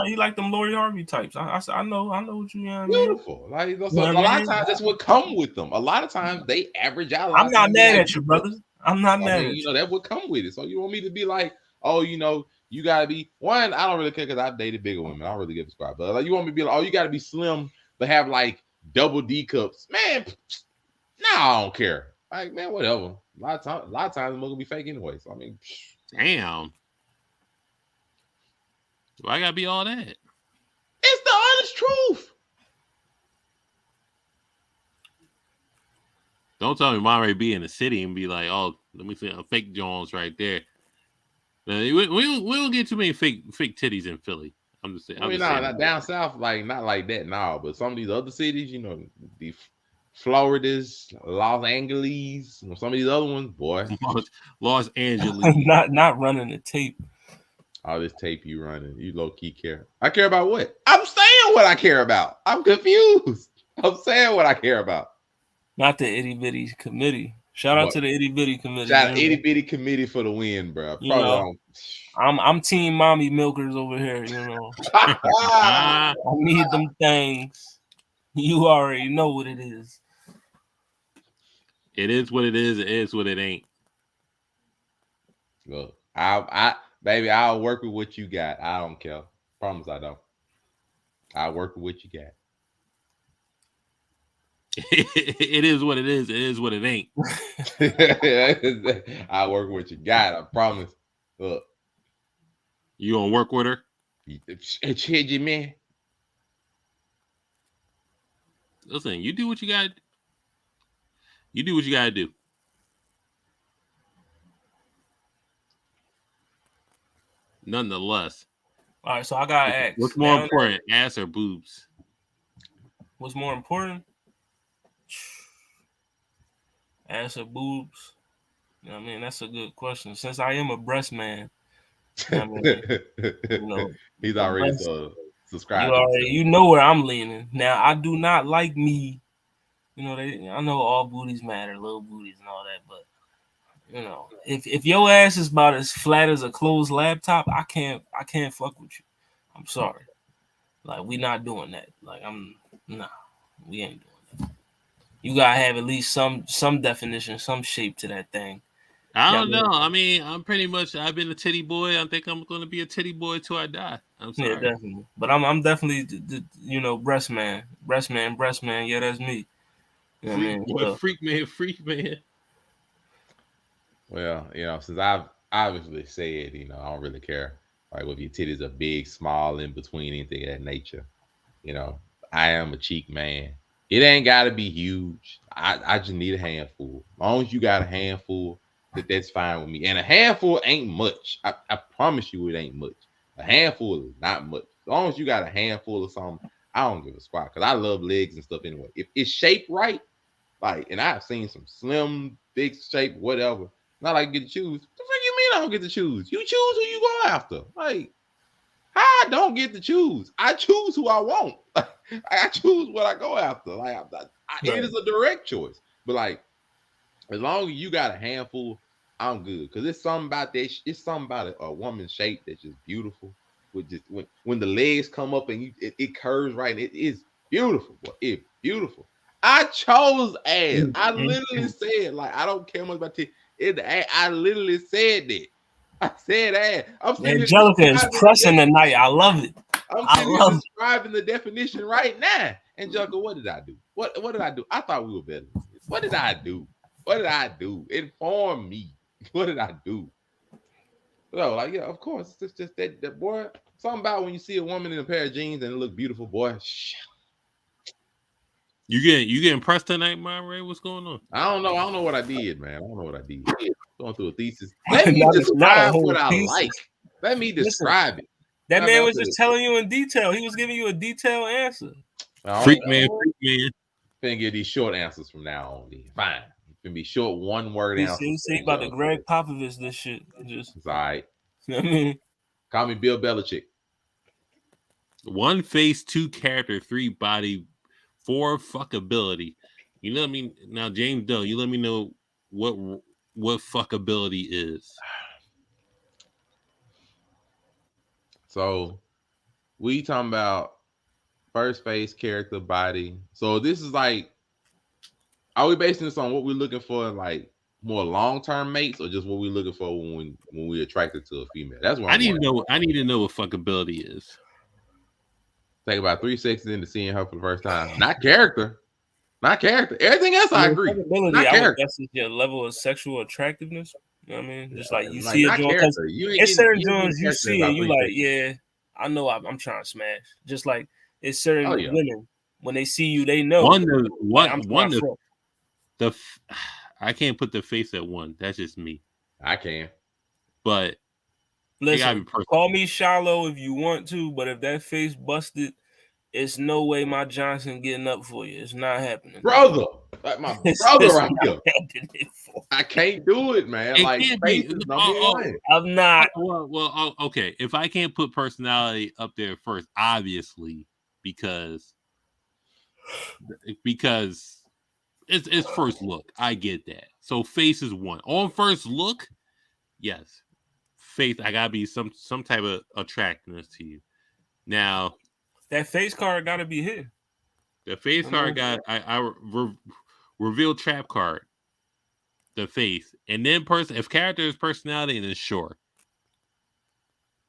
He like them Lori Harvey types. I know what you mean. Beautiful. Like a lot of times that's what come with them. A lot of times they average out. I'm not mad at you, brother. I'm not mad at you. That would come with it. So you want me to be like, oh, you gotta be one. I don't really care because I've dated bigger women. I don't really give a squat. But like, you want me to be like, oh, you gotta be slim but have like double D cups. Man, no, I don't care. Like, man, whatever. A lot of times I'm gonna be fake anyway. So I mean, damn. Why gotta be all that? It's the honest truth. Don't tell me Monterey be in the city and be like, oh, let me see a fake Jones right there. We don't get too many fake titties in Philly. I'm just saying. Not down south, like not like that now. But some of these other cities, the Floridas, Los Angeles, some of these other ones, boy. Los Angeles. not running the tape. All this tape you running, you low key care. I care about what? I'm saying what I care about. I'm confused. I'm saying what I care about. Not the itty bitty committee. Shout out to the itty bitty committee. Shout out itty bitty committee for the win, bro. I'm team mommy milkers over here. I need them things. You already know what it is. It is what it is. It is what it ain't. Look, baby, I'll work with what you got. I don't care. Promise I don't. I'll work with what you got. It is what it is. It is what it ain't. I'll work with what you got. I promise. Look. You gonna work with her? It's man. Listen, you do what you got. You do what you gotta do. Nonetheless, All right, so I gotta ask. What's more important, ass or boobs? What's more important? Ass or boobs? You know what I mean, that's a good question. Since I am a breast man, you know what I mean? He's already subscribed. You know where I'm leaning. Now, I do not like me. You know, I know all booties matter, little booties and all that, but you know, if your ass is about as flat as a closed laptop, I can't fuck with you. I'm sorry. Like, we not doing that. Like, we ain't doing that. You gotta have at least some definition, some shape to that thing. I don't know. I mean, I've been a titty boy. I think I'm going to be a titty boy till I die. I'm sorry. Yeah, definitely. But I'm definitely, breast man. Yeah, that's me. You know what I mean? Boy, freak man. Well, since I've obviously said, I don't really care. Like, whether your titties are big, small, in between, anything of that nature. I am a cheek man. It ain't got to be huge. I just need a handful. As long as you got a handful, that's fine with me. And a handful ain't much. I promise you it ain't much. A handful is not much. As long as you got a handful of something, I don't give a squat because I love legs and stuff anyway. If it's shaped right, like, and I've seen some slim, big shape, whatever. Not like get to choose. The fuck you mean I don't get to choose? You choose who you go after. Like, I don't get to choose. I choose who I want. I choose what I go after. Like, it is a direct choice. But like, as long as you got a handful, I'm good. Cause it's something about that. It's something about a woman's shape that's just beautiful. With just when the legs come up and it curves right, it is beautiful. Boy. It's beautiful. I chose ass. I literally said, like, I don't care much about I literally said that. I said ass. Angelica is pressing tonight. I love it. I'm describing the definition right now. Angelica, what did I do? What did I do? I thought we were better. What did I do? What did I do? Inform me. What did I do? So, like, yeah, of course. It's just that boy. Something about when you see a woman in a pair of jeans and it look beautiful, boy. You getting pressed tonight, Myra? What's going on? I don't know what I did, man. I don't know what I did. Going through a thesis. Let me describe what I like. Let me describe it. That man was just telling you in detail. He was giving you a detailed answer. Freak man. Finna get these short answers from now on. Fine. Finna be short one word answers. You say about the Greg Popovich this shit. It's all right. You know what I mean? Call me Bill Belichick. 1 face, 2 character, 3 body, 4 fuckability. You know what I mean? Now, James Doe, you let me know what fuckability is. So we talking about first face, character, body. So this is like, are we basing this on what we're looking for, like more long-term mates, or just what we're looking for when we're attracted to a female? That's what I need to know what fuckability is. Take about 3 seconds into seeing her for the first time. Not character. Everything else I agree. Not character. That's your level of sexual attractiveness. You know what I mean? Just like you see a joint. It's certain joints you see and you like, yeah, I know I'm trying to smash. Just like it's certain women when they see you, they know. I can't put the face at 1. That's just me. I can. But listen, call me shallow if you want to, but if that face busted, it's no way my Johnson getting up for you. It's not happening, brother. Like my brother right here. I can't do it, man. It like face is number one. I'm not. Well, okay. If I can't put personality up there first, obviously, because it's first look. I get that. So face is 1. On first look, yes. Face, I gotta be some type of attractiveness to you. Now, that face card gotta be hit. The face card got reveal trap card. The face, and then if character is personality, and then sure,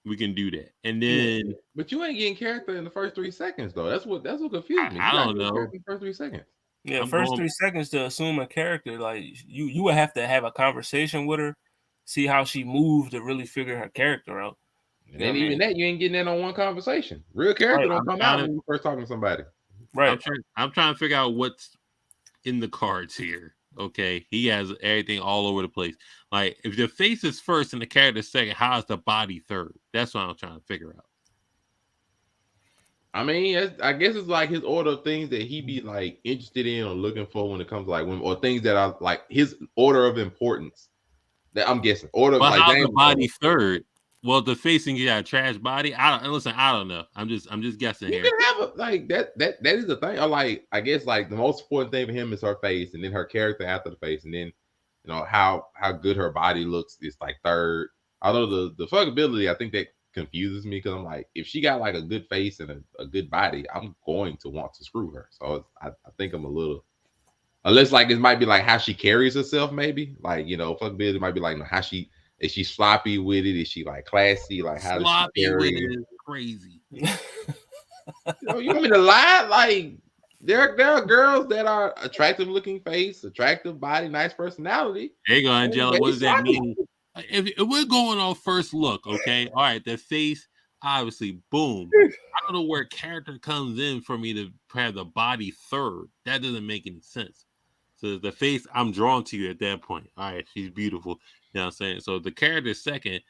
we can do that. And then, but you ain't getting character in the first 3 seconds though. That's what confused me. I don't know. In the first 3 seconds. Yeah, first 3 seconds to assume a character, like you would have to have a conversation with her, see how she moved to really figure her character out. And then even that, you ain't getting that on one conversation. Real character don't come out when you first talking to somebody. Right. I'm trying to figure out what's in the cards here. Okay, he has everything all over the place. Like, if the face is first and the character second, how is the body third? That's what I'm trying to figure out. I mean, I guess it's like his order of things that he be like interested in or looking for when it comes to like women, or things that are like his order of importance. That I'm guessing order of like. How's the body third? Well, the face and you got a trash body. I don't know. I'm just guessing here. You can have like that is the thing. Or like, I guess like the most important thing for him is her face, and then her character after the face, and then you know how good her body looks is like third. Although the fuckability, I think that confuses me because I'm like, if she got like a good face and a good body, I'm going to want to screw her. So I think I'm a little, unless like it might be like how she carries herself, maybe like, you know, fuckability might be like, you know, how she. Is she sloppy with it? Is she like classy? Like how does she carry it? Is crazy. You want me to lie? Like there are girls that are attractive looking face, attractive body, nice personality. There you go, Angela. What does that mean? If we're going on first look, okay, all right, the face, obviously, boom. I don't know where character comes in for me to have the body third. That doesn't make any sense. So the face, I'm drawn to you at that point. All right, she's beautiful. You know what I'm saying? So the character second,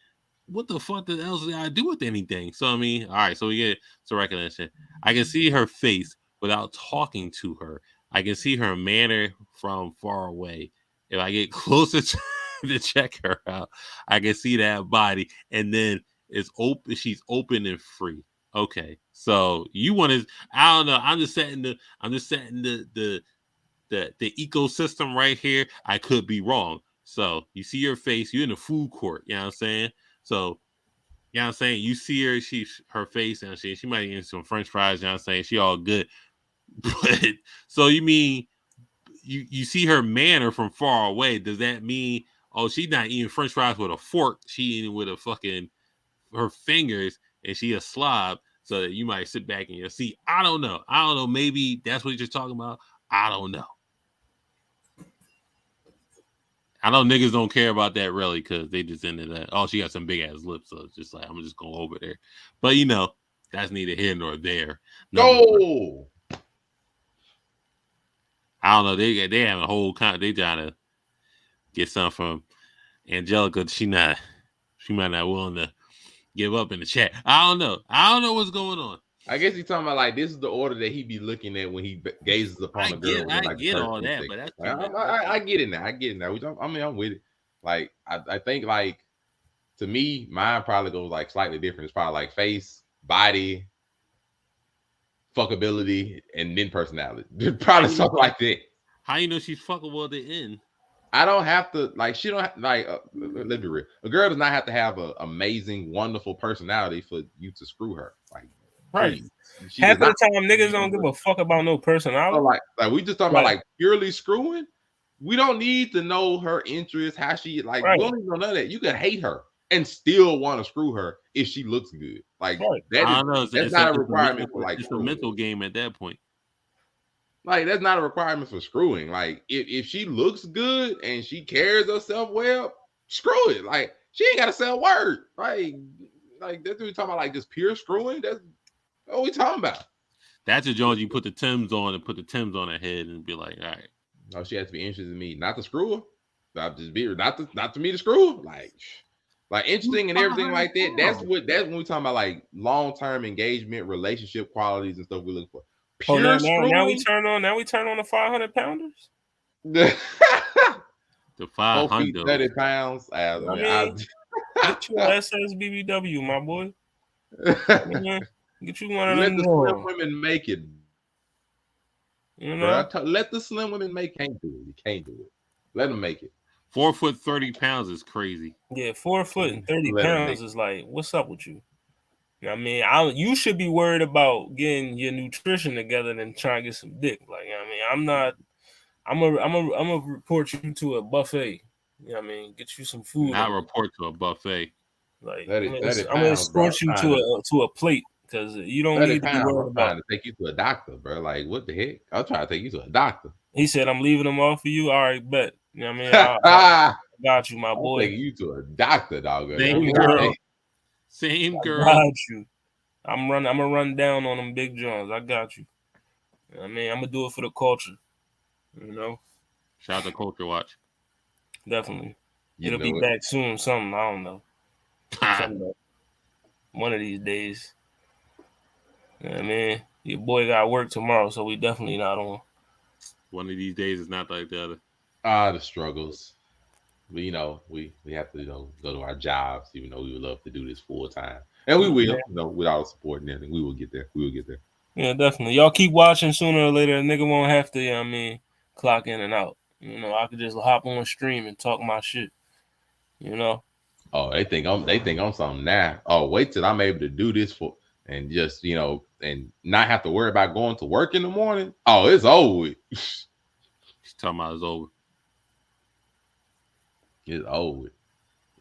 what the fuck else did I do with anything? So I mean, all right, so we get some recognition. I can see her face without talking to her. I can see her manner from far away. If I get closer to check her out, I can see that body, and then it's open. She's open and free. Okay, so you want to? I don't know. I'm just setting the ecosystem right here. I could be wrong. So you see her face, you're in the food court, you know what I'm saying? So, you know what I'm saying? You see her, her face, and she might eat some French fries, you know what I'm saying? She all good. But so you mean you see her manner from far away. Does that mean, oh, she's not eating French fries with a fork, she eating with her fingers, and she a slob, so that you might sit back in your seat? I don't know. Maybe that's what you're talking about. I don't know. I know niggas don't care about that really because they just into that. Oh, she got some big ass lips, so it's just like I'm just going over there. But you know, that's neither here nor there. No. I don't know. They have a whole they trying to get something from Angelica. She might not willing to give up in the chat. I don't know what's going on. I guess he's talking about like this is the order that he be looking at when he gazes upon a girl. I get all that, but that's I get it now. I'm with it. Like I think like to me, mine probably goes like slightly different. It's probably like face, body, fuckability, and then personality. Probably something like that. How you know she's fuckable at the end? I don't have to like. She don't have, like. Let's be real. A girl does not have to have an amazing, wonderful personality for you to screw her. Like. Right. Half of the time, niggas don't give a fuck about no personality. So like we just talking about like purely screwing. We don't need to know her interests, how she like. We don't even know none of that. You can hate her and still want to screw her if she looks good. Like that's not a requirement for like. It's a mental game at that point. Like that's not a requirement for screwing. Like if she looks good and she carries herself well, screw it. Like she ain't got to say a word. Like that's what we talking about. Like just pure screwing. That's what we talking about. That's a Jones. You put the Timbs on and put the Timbs on her head and be like, all right. No, she has to be interested in me, not to screw her. Not to me to screw her. Like interesting and everything like that. That's when we talking about like long-term engagement, relationship qualities and stuff we look for. Pure now we turn on the 500 pounders. The 500 30 pounds. Get you an SSBBW, my boy. Get you one of them. Let the slim women make it. You know, let the slim women make. Can't do it. You can't do it. Let them make it. 4 foot 30 pounds is crazy. Yeah, 4 foot and 30 pounds is like, what's up with you? You know what I mean, you should be worried about getting your nutrition together than trying to get some dick. Like, you know what I mean, I'm not. I'm gonna report you to a buffet. You know what I mean, get you some food. Not report to a buffet. Like, I'm gonna escort you to a plate because you don't need to be worried about to take you to a doctor, bro. Like, what the heck? I'll try to take you to a doctor. He said, "I'm leaving them off for you." All right, bet. You know what I mean? I got you, my boy. Taking you to a doctor, dog. Thank you, girl. Same girl. Got you. I'm gonna run down on them big Johns. I got you. I mean, I'm gonna do it for the culture. You know, Shout out to Culture Watch. definitely. You It'll know be it. back soon. Something I don't know. Something one of these days. Yeah, man. Your boy got work tomorrow, so we definitely not on. One of these days is not like the other. The struggles. But we have to go to our jobs, even though we would love to do this full time, and we will. With our support and everything, we will get there. We will get there. Yeah, definitely. Y'all keep watching. Sooner or later, a nigga won't have to. Clock in and out. I could just hop on stream and talk my shit. Oh, they think I'm something now. Oh, wait till I'm able to do this and just and not have to worry about going to work in the morning. Oh, it's over with. She's talking about it's over. It's over with.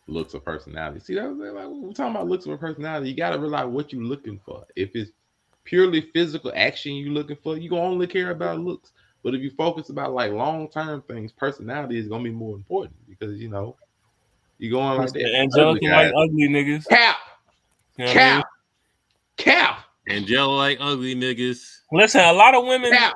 Looks of personality. See, that was like we're talking about looks of personality. You gotta realize what you're looking for. If it's purely physical action you're looking for, you gonna only care about looks. But if you focus about like long-term things, personality is gonna be more important because you going like that. Angelica like ugly niggas. Cap. Angela like ugly niggas. Listen, a lot of women, Cap.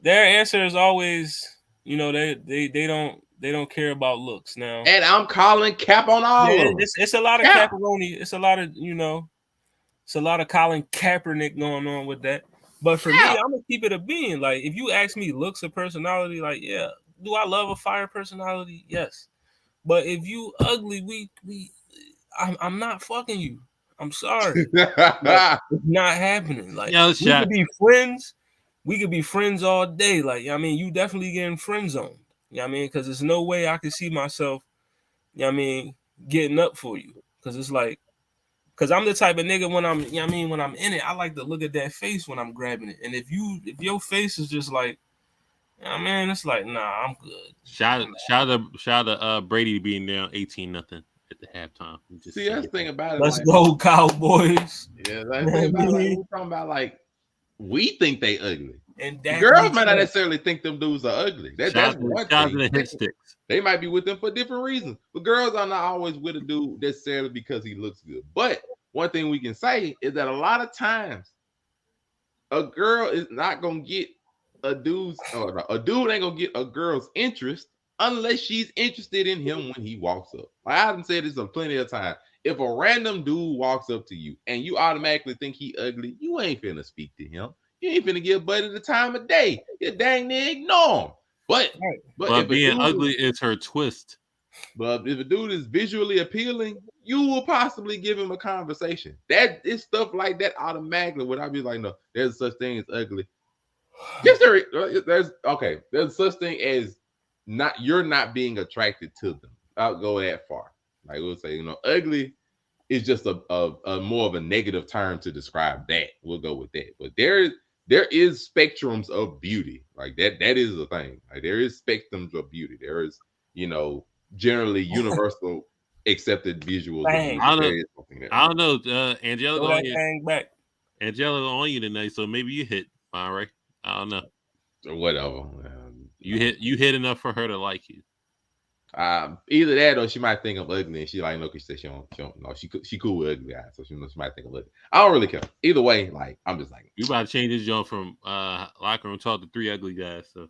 their answer is always, they don't care about looks now. And I'm calling cap on all of them. It's a lot of Caparoni. It's a lot of it's a lot of Colin Kaepernick going on with that. But for me, I'm gonna keep it a being. Like if you ask me looks or personality, like yeah, do I love a fire personality? Yes. But if you ugly, I'm not fucking you. I'm sorry. Like, it's not happening. Like we could be friends. We could be friends all day. Like you definitely getting friend zoned. Because there's no way I could see myself, getting up for you. Because it's like, because I'm the type of nigga when I'm in it, I like to look at that face when I'm grabbing it. And if your face is just like, it's like, nah, I'm good. Shout out to Brady being down 18-0 at the halftime. See, that's the thing about it. Let's go, Cowboys. Yeah, that's the thing about it. We're talking about like we think they ugly. And girls might not necessarily think them dudes are ugly. That's one thing. They might be with them for different reasons. But girls are not always with a dude necessarily because he looks good. But one thing we can say is that a lot of times a girl is not gonna get a dude ain't gonna get a girl's interest unless she's interested in him when he walks up. Like I haven't said this plenty of times. If a random dude walks up to you and you automatically think he ugly, you ain't finna speak to him. You ain't finna give Buddy the time of day. You dang near ignore him. But if being ugly is her twist. But if a dude is visually appealing, you will possibly give him a conversation. That is stuff like that automatically. Would I be like, no, there's such thing as ugly. Yes, there's such thing as you're not being attracted to them. I'll go that far. Like we'll say, ugly is just a more of a negative term to describe that. We'll go with that. But there is spectrums of beauty. Like that is the thing. Like there is spectrums of beauty. There is, generally universal accepted visuals. I don't know. Angela on you tonight, so maybe you hit fine, right? I don't know. Whatever. You hit enough for her to like you. Either that or she might think I'm ugly and she like no, because she don't know she cool with ugly guys, so she might think I'm ugly. I don't really care. Either way, like I'm just like you about to change this joint from locker room talk to 3 ugly guys. So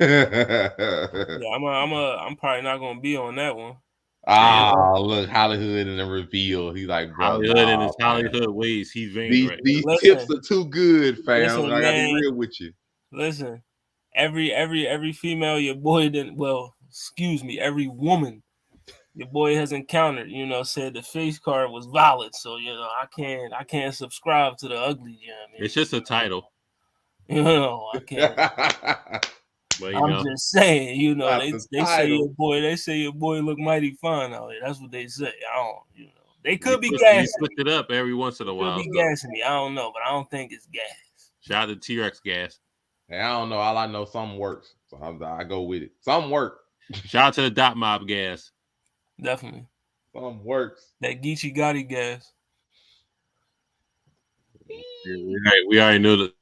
yeah, I'm probably not gonna be on that one. Look, Hollywood in the reveal. He's like, bro, Hollywood in his Hollywood ways. He's vain. These tips are too good, fam. I gotta be real with you. Listen, every female your boy didn't. Well, excuse me, every woman your boy has encountered, said the face card was valid. So I can't subscribe to the ugly. It's just a title. I can't. But, I'm just saying, they say your boy look mighty fine out here. That's what they say. I don't, they could be gassing. You switch it up every once in a while. Could be gassing me. I don't know, but I don't think it's gas. Shout out to T-Rex gas. Hey, I don't know. All I know, something works, so I go with it. Something works. Shout out to the Dot Mob gas. Definitely. Something works. That Geechee Gotti gas. We already know that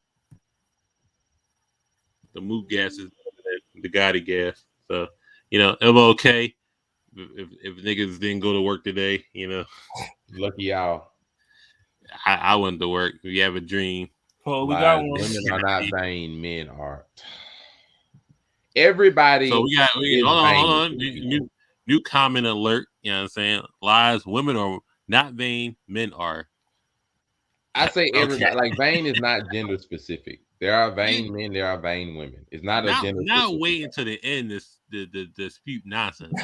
the Moot gas is the Gotti gas. So, MLK, if niggas didn't go to work today, you know, Lucky y'all. I went to work. If you have a dream, Oh, we got Lies. one. Women are not vain. Men are. Everybody so we is hold vain. on. New comment alert. You know what I'm saying? Lies. Women are not vain. Men are. I say everybody. Okay. Like vain is not gender specific. There are vain men. There are vain women. It's not a gender. Not wait until the end. The dispute nonsense.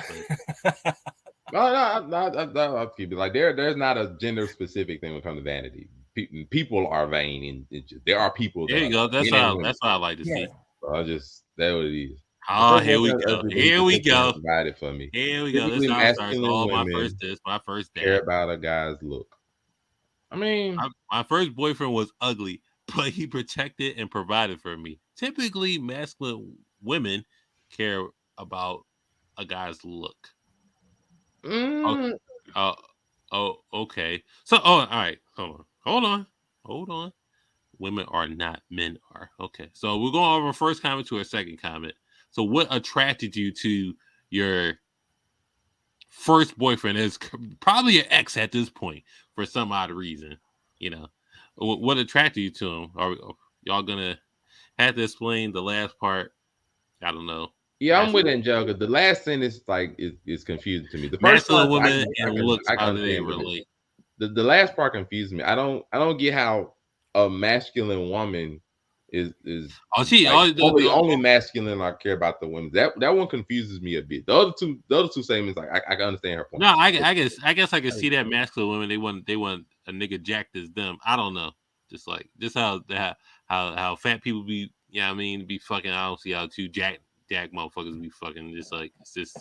But. I'll keep it like there's not a gender specific thing when it comes to vanity. People are vain, and there are people. There you go. That's how I like to see. So I just that's what it is. Oh, here we go. Here we go. Provided for me. Here we go. This Typically, how it starts. masculine All women my first dad. care about a guy's look. I mean, my first boyfriend was ugly, but he protected and provided for me. Typically, masculine women care about a guy's look. Okay. So, all right. Hold on. Women are not, men are. Okay. So we're going over first comment to our second comment. So what attracted you to your first boyfriend? Is probably an ex at this point for some odd reason. You know, what attracted you to him? Are y'all gonna have to explain the last part? I don't know. Yeah, I'm with Angelica. The last sentence is confusing to me. The first masculine part, women and looks, how do they relate? The last part confused me. I don't get how a masculine woman is only masculine. I care about the women. That one confuses me a bit. The other two statements, like I can understand her point. No, I guess I can see that masculine women they want a nigga jacked as them. I don't know. Just how fat people be. Yeah, I mean, be fucking. I don't see how two jack motherfuckers be fucking. Just like it's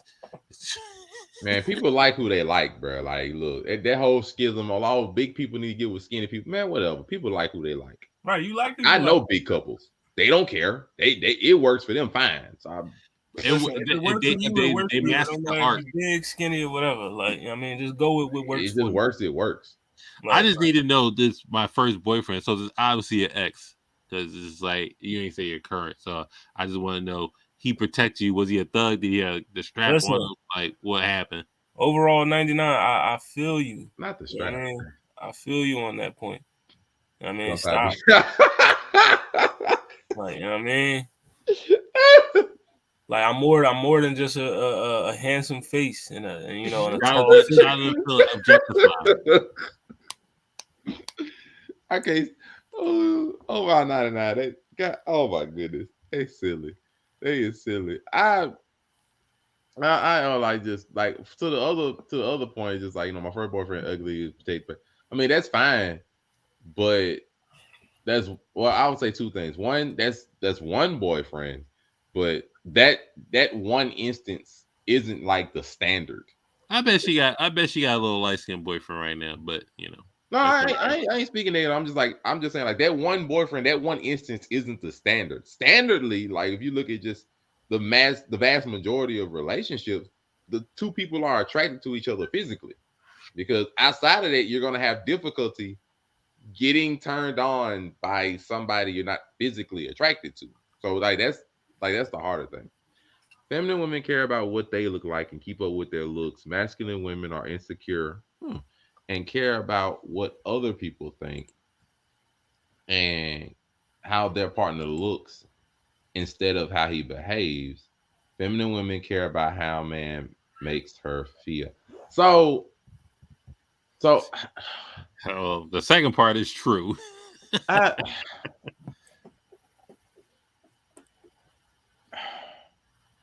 Man, people like who they like, bro. Like, look, that whole schism. All big people need to get with skinny people. Man, whatever. People like who they like. Right, you like. I know big couples. They don't care. They it works for them fine. So they master the art. Big, skinny, or whatever. Like, I mean, just go with what works. It just works. It works. Like, I just need to know this. My first boyfriend. So this obviously an ex because it's like you ain't say your current. So I just want to know. He protect you? Was he a thug? Did he have the strap on? Like, what happened? Overall, 99. I feel you. Not the strap. You know I feel you on that point. I mean, stop. Like, you know what I mean? Like, I'm more than just a handsome face and a tall Okay. Oh my 99. They got. Oh my goodness. They silly. They is silly. I like just like to the other point, just like my first boyfriend ugly. I mean that's fine, but I would say two things. One, that's one boyfriend, but that one instance isn't like the standard. I bet she got a little light skinned boyfriend right now, but you know. No, I ain't speaking that. I'm just saying like that one boyfriend, that one instance isn't the standard. Standardly, like if you look at just the vast majority of relationships, the two people are attracted to each other physically, because outside of that, you're gonna have difficulty getting turned on by somebody you're not physically attracted to. So that's the harder thing. Feminine women care about what they look like and keep up with their looks. Masculine women are insecure. And care about what other people think and how their partner looks instead of how he behaves. Feminine women care about how a man makes her feel. So the second part is true.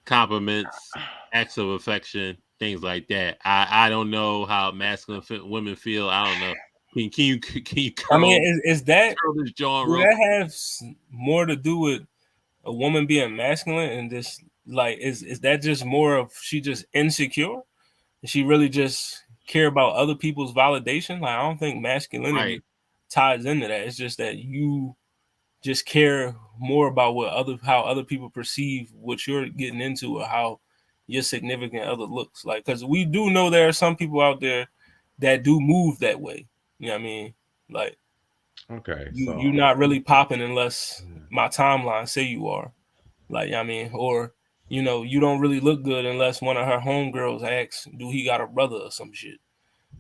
Compliments, acts of affection, things like that. I don't know how masculine women feel. I don't know. Can you I mean, is that this John? Does that have more to do with a woman being masculine and just like is that just more of she just insecure? Does she really just care about other people's validation? Like I don't think masculinity ties into that. It's just that you just care more about how other people perceive what you're getting into or how your significant other looks like. Because we do know there are some people out there that do move that way. You know what I mean? Like, okay, you're not really popping unless my timeline say you are. Like, you know what I mean? Or You know, you don't really look good unless one of her homegirls asks, "Do he got a brother or some shit?"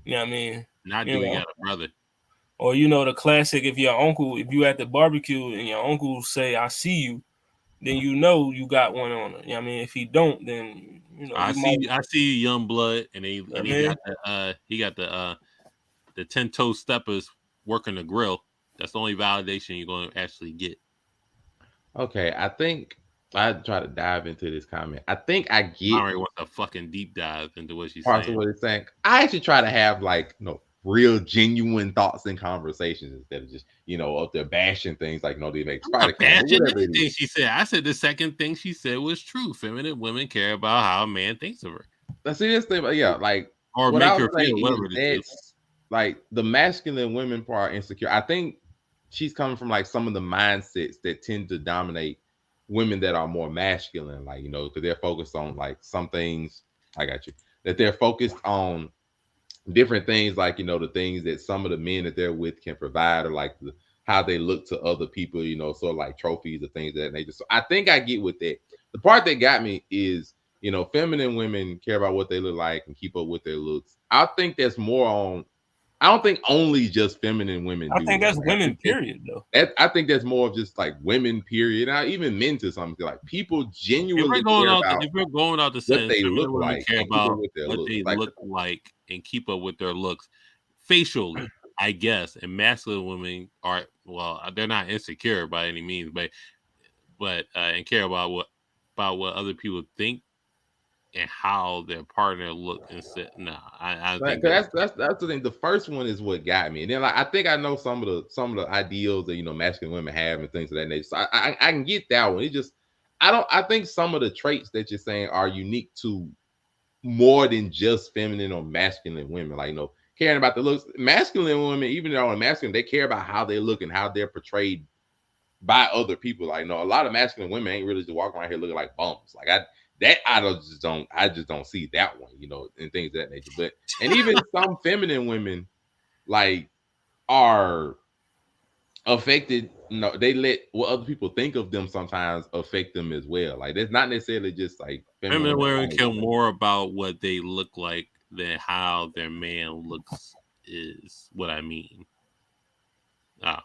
You know what I mean? Not You do we know, got a brother? or you know the classic: if you at the barbecue and your uncle say, "I see you," then you know you got one on her. You know what I mean? If he don't, then you know I you might. see young blood, and I he mean, got the 10-toe steppers working the grill. That's the only validation you're going to actually get. Okay, I think I try to dive into this comment. I think I I get already want a fucking deep dive into what she's parts of saying. what it's saying. I actually try to have like real genuine thoughts and conversations instead of just up there bashing things like they make I'm not Spider Cam or bashing whatever it anything is. she said. I said the second thing she said was true. Feminine women care about how a man thinks of her, Let's see this thing, but yeah, like or what make I'll her say feel, is whatever it is. that's like the masculine women part insecure. I think she's coming from like some of the mindsets that tend to dominate women that are more masculine, like because they're focused on like some things. I got you. That they're focused on different things, like the things that some of the men that they're with can provide, or like how they look to other people, sort of like trophies or things of that nature. So I think I get with that. The part that got me is feminine women care about what they look like and keep up with their looks. I think that's more on. I don't think only just feminine women I do think that. that's Like, I women. think Period, though. I think that's more of just like women. Period. Now, even men to some extent, like people If we're genuinely going care out, about if we're going out the what sense, they look feminine women like care and keep up about with their what looks. they Like, look like and keep up with their looks facially, I guess. And masculine women are, well, they're not insecure by any means, but and care about what other people think and how their partner look and sit. Nah, I like, think 'cause that. that's the thing. The first one is what got me, and then like I think I know some of the ideals that masculine women have and things of that nature. So I can get that one. It just I think some of the traits that you're saying are unique to more than just feminine or masculine women. Like caring about the looks. Masculine women, even though they're masculine, they care about how they look and how they're portrayed by other people. Like a lot of masculine women ain't really just walking around here looking like bums. Like I just don't see that one, and things of that nature. But and even some feminine women like are affected. No, they let what other people think of them sometimes affect them as well. Like that's not necessarily just like feminine Feminine women. women care more about what they look like than how their man looks. Is what I mean. Ah,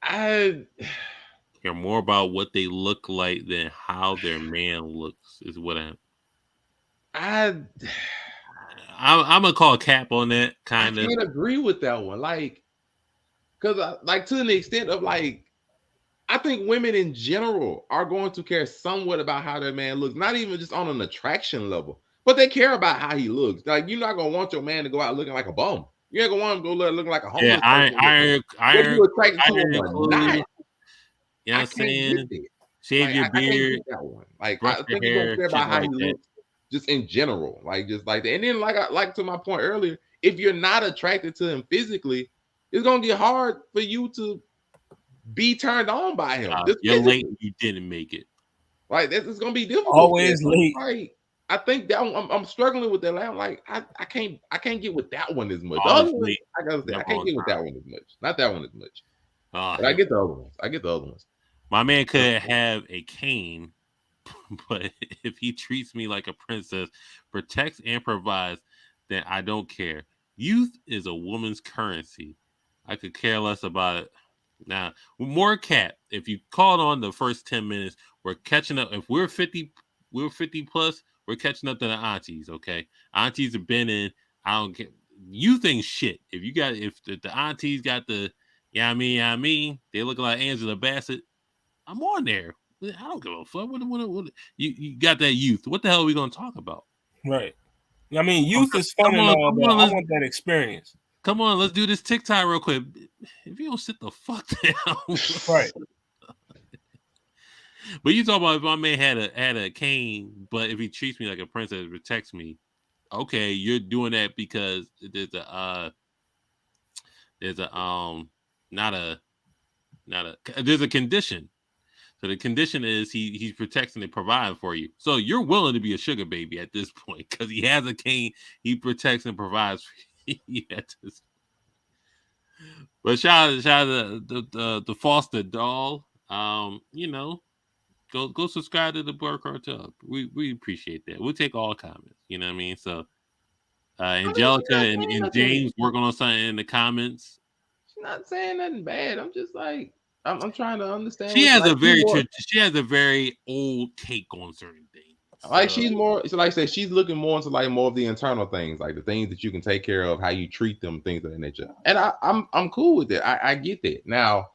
I care more about what they look like than how their man looks. Is what I I'm gonna call cap on that I kind of. can't agree with that one. Like, because like to the extent of like I think women in general are going to care somewhat about how their man looks, not even just on an attraction level, but they care about how he looks. Like, you're not gonna want your man to go out looking like a bum. You ain't gonna want him to go looking like a Yeah, homeless person. Whether you're attracted to him or not, include. You know what I I'm can't get saying? it. Shave Like, your I can't beard, get that one. Like, brush I your think you're gonna hair, care shit about how like he that. looks, just in general, like just like that. And then, like to my point earlier, if you're not attracted to him physically, it's gonna get hard for you to be turned on by him. Just You're late. physically. You didn't make it. Like it's gonna be difficult for that. Always So it's late. like I think that one, I'm struggling with that. Like, I'm like I can't get with that one as much. The other Always one, late. I gotta say I Never can't on get with time. that one as much. Not that one as much. Oh, But I get the other ones. I get the other ones. my man could have a cane, but if he treats me like a princess, protects and provides, then I don't care. Youth is a woman's currency. I could care less about it. Now, more cat. If you called on the first 10 minutes, we're catching up. If we're 50 plus, we're catching up to the aunties, okay? Aunties have been in. I don't care. You think shit. If the aunties got the I mean, they look like Angela Bassett. I'm on there. I don't give a fuck. What you got that youth. What the hell are we gonna talk about? Right. I mean, youth is fun Come and on, all, come but on, I want that experience. let's do this TikTok real quick. If you don't sit the fuck down. Right. But you talk about if my man had a cane, but if he treats me like a princess, protects me, okay, you're doing that because there's a not a there's a condition. So the condition is he's protecting and providing for you. So you're willing to be a sugar baby at this point because he has a cane, he protects and provides for you at this. But shout out the foster doll. You know, go subscribe to the Blur Cartel. We appreciate that. We'll take all comments. You know what I mean? So Angelica and James working on something in the comments. She's not saying nothing bad. I'm just like I'm trying to understand. She has a very old take on certain things. Like she's more, so like I said, she's looking more into like more of the internal things, like the things that you can take care of, how you treat them, things of that nature. And I'm cool with it. I get that. Now,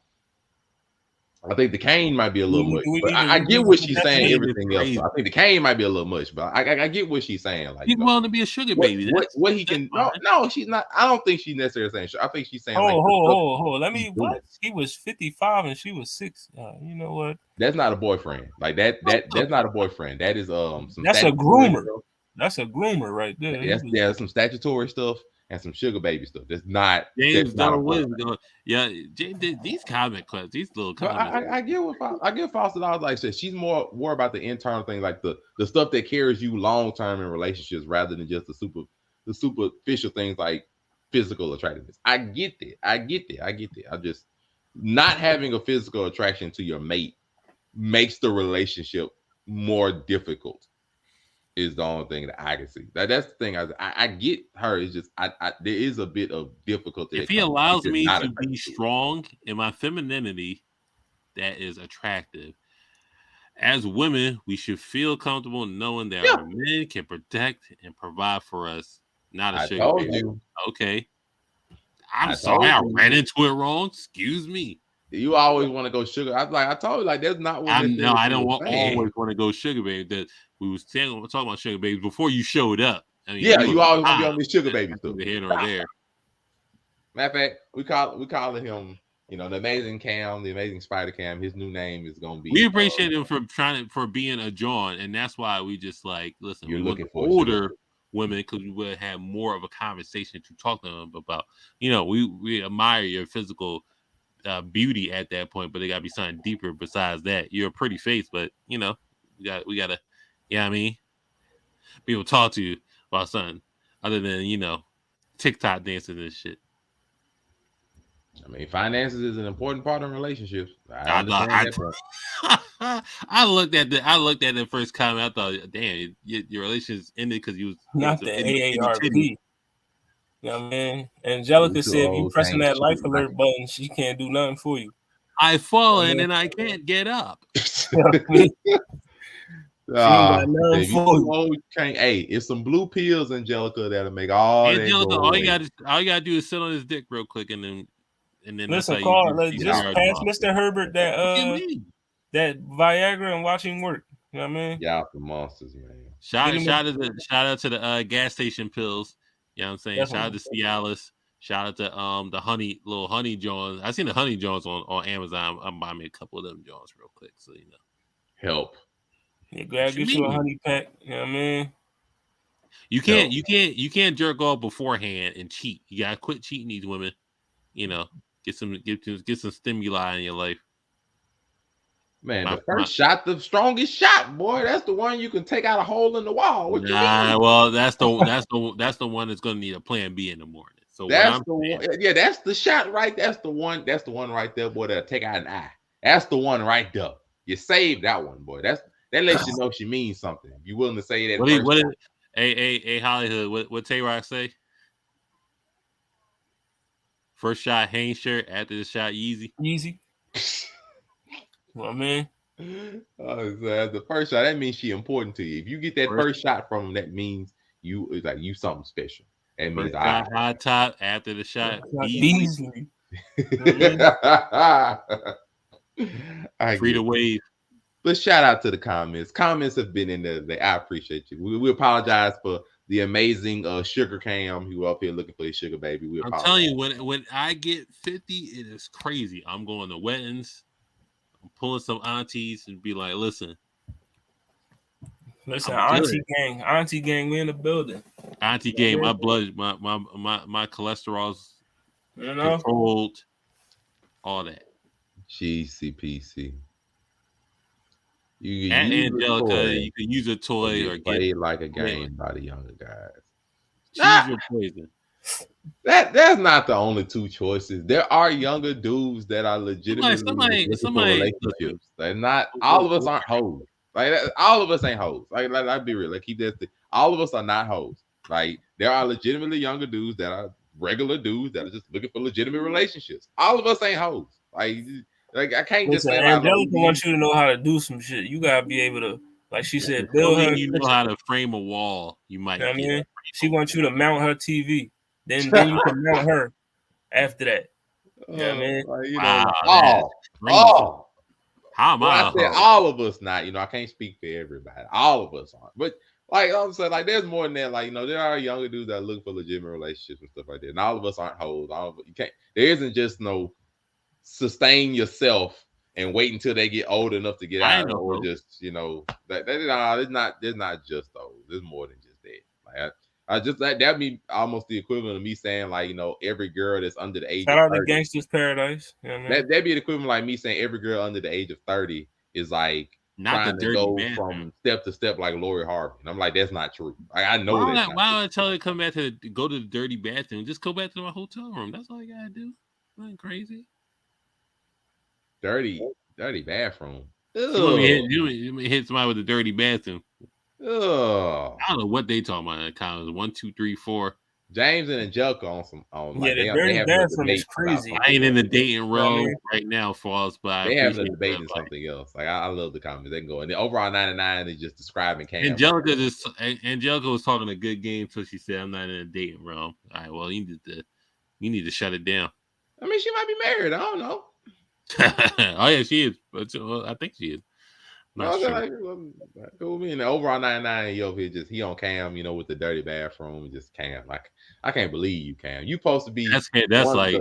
I think the cane might be a little much, but I get what she's saying. Everything else, I think the cane might be a little much, but I get what she's saying. Like he's willing to be a sugar baby. What he can? No, she's not. I don't think she's necessarily saying. I think she's saying. Hold. Let me. What? He was 55 and she was 6. You know what? That's not a boyfriend. Like that's not a boyfriend. That is that's a groomer. Stuff. That's a groomer right there. That's some statutory stuff and some sugar baby stuff. That's not. James these comment clips, these little comments. I get Foster. I was like, said she's more about the internal thing, like the stuff that carries you long term in relationships, rather than just the superficial things like physical attractiveness. I get that. I just not having a physical attraction to your mate makes the relationship more difficult. Is the only thing that I can see. That's the thing. I get her. It's just there is a bit of difficulty. If he allows me to be strong in my femininity, that is attractive. As women, we should feel comfortable knowing that our men can protect and provide for us. Not a sugar baby. Okay. I'm sorry, I ran into it wrong. Excuse me. You always want to go sugar. I told you, like that's not what. I don't always want to go sugar baby. That we was talking about sugar babies before you showed up. I mean, you always want to be on this sugar baby stuff. Here or there. Matter of fact, we calling him, the amazing Cam, the amazing Spider Cam. His new name is gonna be. We appreciate him for being a John, and that's why we just like listen. You're looking for older women because we would have more of a conversation to talk to them about. We admire your physical. Beauty at that point, but they gotta be something deeper besides that. You're a pretty face, but we gotta, I mean, people talk to you about something other than TikTok dances and shit. I mean, finances is an important part of relationships. I looked at the first comment. I thought, damn, your relationship ended because you was not the AARP. You know what I mean? Angelica said if you pressing that life alert button, she can't do nothing for you. I've fallen and I can't get up. Hey, it's some blue pills, Angelica, that'll make all Angelica, all you gotta do is sit on his dick real quick and then listen, call just pass Mr. Herbert that Viagra and watch him work. You know what I mean? Yeah, the monsters, man. Shout out to the gas station pills. You know what I'm saying? Definitely. Shout out to Cialis. Shout out to the little honey Johns. I seen the honey Johns on Amazon. I'm buying me a couple of them Johns real quick, so help. Yeah, get you a honey pack. You know what I mean? You can't jerk off beforehand and cheat. You gotta quit cheating these women. Get some stimuli in your life. Man, the first shot, the strongest shot, boy. That's the one you can take out a hole in the wall. What you mean? Well, that's the one that's gonna need a plan B in the morning. So that's the one. Yeah, that's the shot right. That's the one right there, boy. That'll take out an eye. That's the one right there. You saved that one, boy. That lets you know she means something. You willing to say that? Hey, Hollywood. What Tay-Rock say? First shot, Hanes shirt. After the shot, Yeezy. Well, man. The first shot, that means she important to you. If you get that first shot from him, that means you something special. That means high top after the shot. Beasley. Free to wave. But shout out to the comments. Comments have been in there. I appreciate you. We apologize for the amazing Sugar Cam who up here looking for his sugar baby. I'm telling you, when I get 50, it is crazy. I'm going to weddings. I'm pulling some aunties and be like, listen, auntie gang, we in the building. Auntie gang, my blood, my cholesterol's controlled, all that. GCPC. And Angelica, you can use a toy or play like a game by the younger guys. Choose your poison. That's not the only two choices. There are younger dudes that are legitimately looking for relationships. They're not all of us aren't hoes. Like all of us ain't hoes. Like I'd be real. Like keep that. All of us are not hoes. Like there are legitimately younger dudes that are regular dudes that are just looking for legitimate relationships. All of us ain't hoes. Like I can't just say like Angelica wants you to know how to do some shit. You gotta be able to, like she said, build her. You know how to frame a wall. You might. You know what I mean, she wants you to mount her TV. Then you can mount her after that. You know what I mean? How am I said all of us not, I can't speak for everybody. All of us aren't. But like I'm saying, like there's more than that. Like, there are younger dudes that look for legitimate relationships and stuff like that. And all of us aren't hoes. There isn't just no sustain yourself and wait until they get old enough to get out, or just there's not just those. There's more than just that. Like I just that'd be almost the equivalent of me saying like every girl that's under the age shout of out 30, to Gangsta's Paradise. You know what I mean? that'd be the equivalent like me saying every girl under the age of 30 is like not trying to go from step to step like Lori Harvey. And I'm like, that's not true. I know that. Why would I tell her to come back to go to the dirty bathroom? Just go back to my hotel room. That's all you gotta do. Nothing crazy. Dirty bathroom. You hit somebody with a dirty bathroom. Ugh. I don't know what they talking about in the comments. 1, 2, 3, 4. James and Angelica on the dirty bathroom is crazy. I ain't in the dating realm right now, Falls, but they having a debate in something else. Like I love the comments. They can go. And the overall 99 is just describing Cam. Angelica was talking a good game, so she said, "I'm not in a dating realm." All right, well, you need to shut it down. I mean, she might be married. I don't know. Oh yeah, she is. But I think she is. Not sure. Cool. In the overall 99, he on Cam, with the dirty bathroom, just Cam. Like I can't believe you, Cam. You supposed to be that's like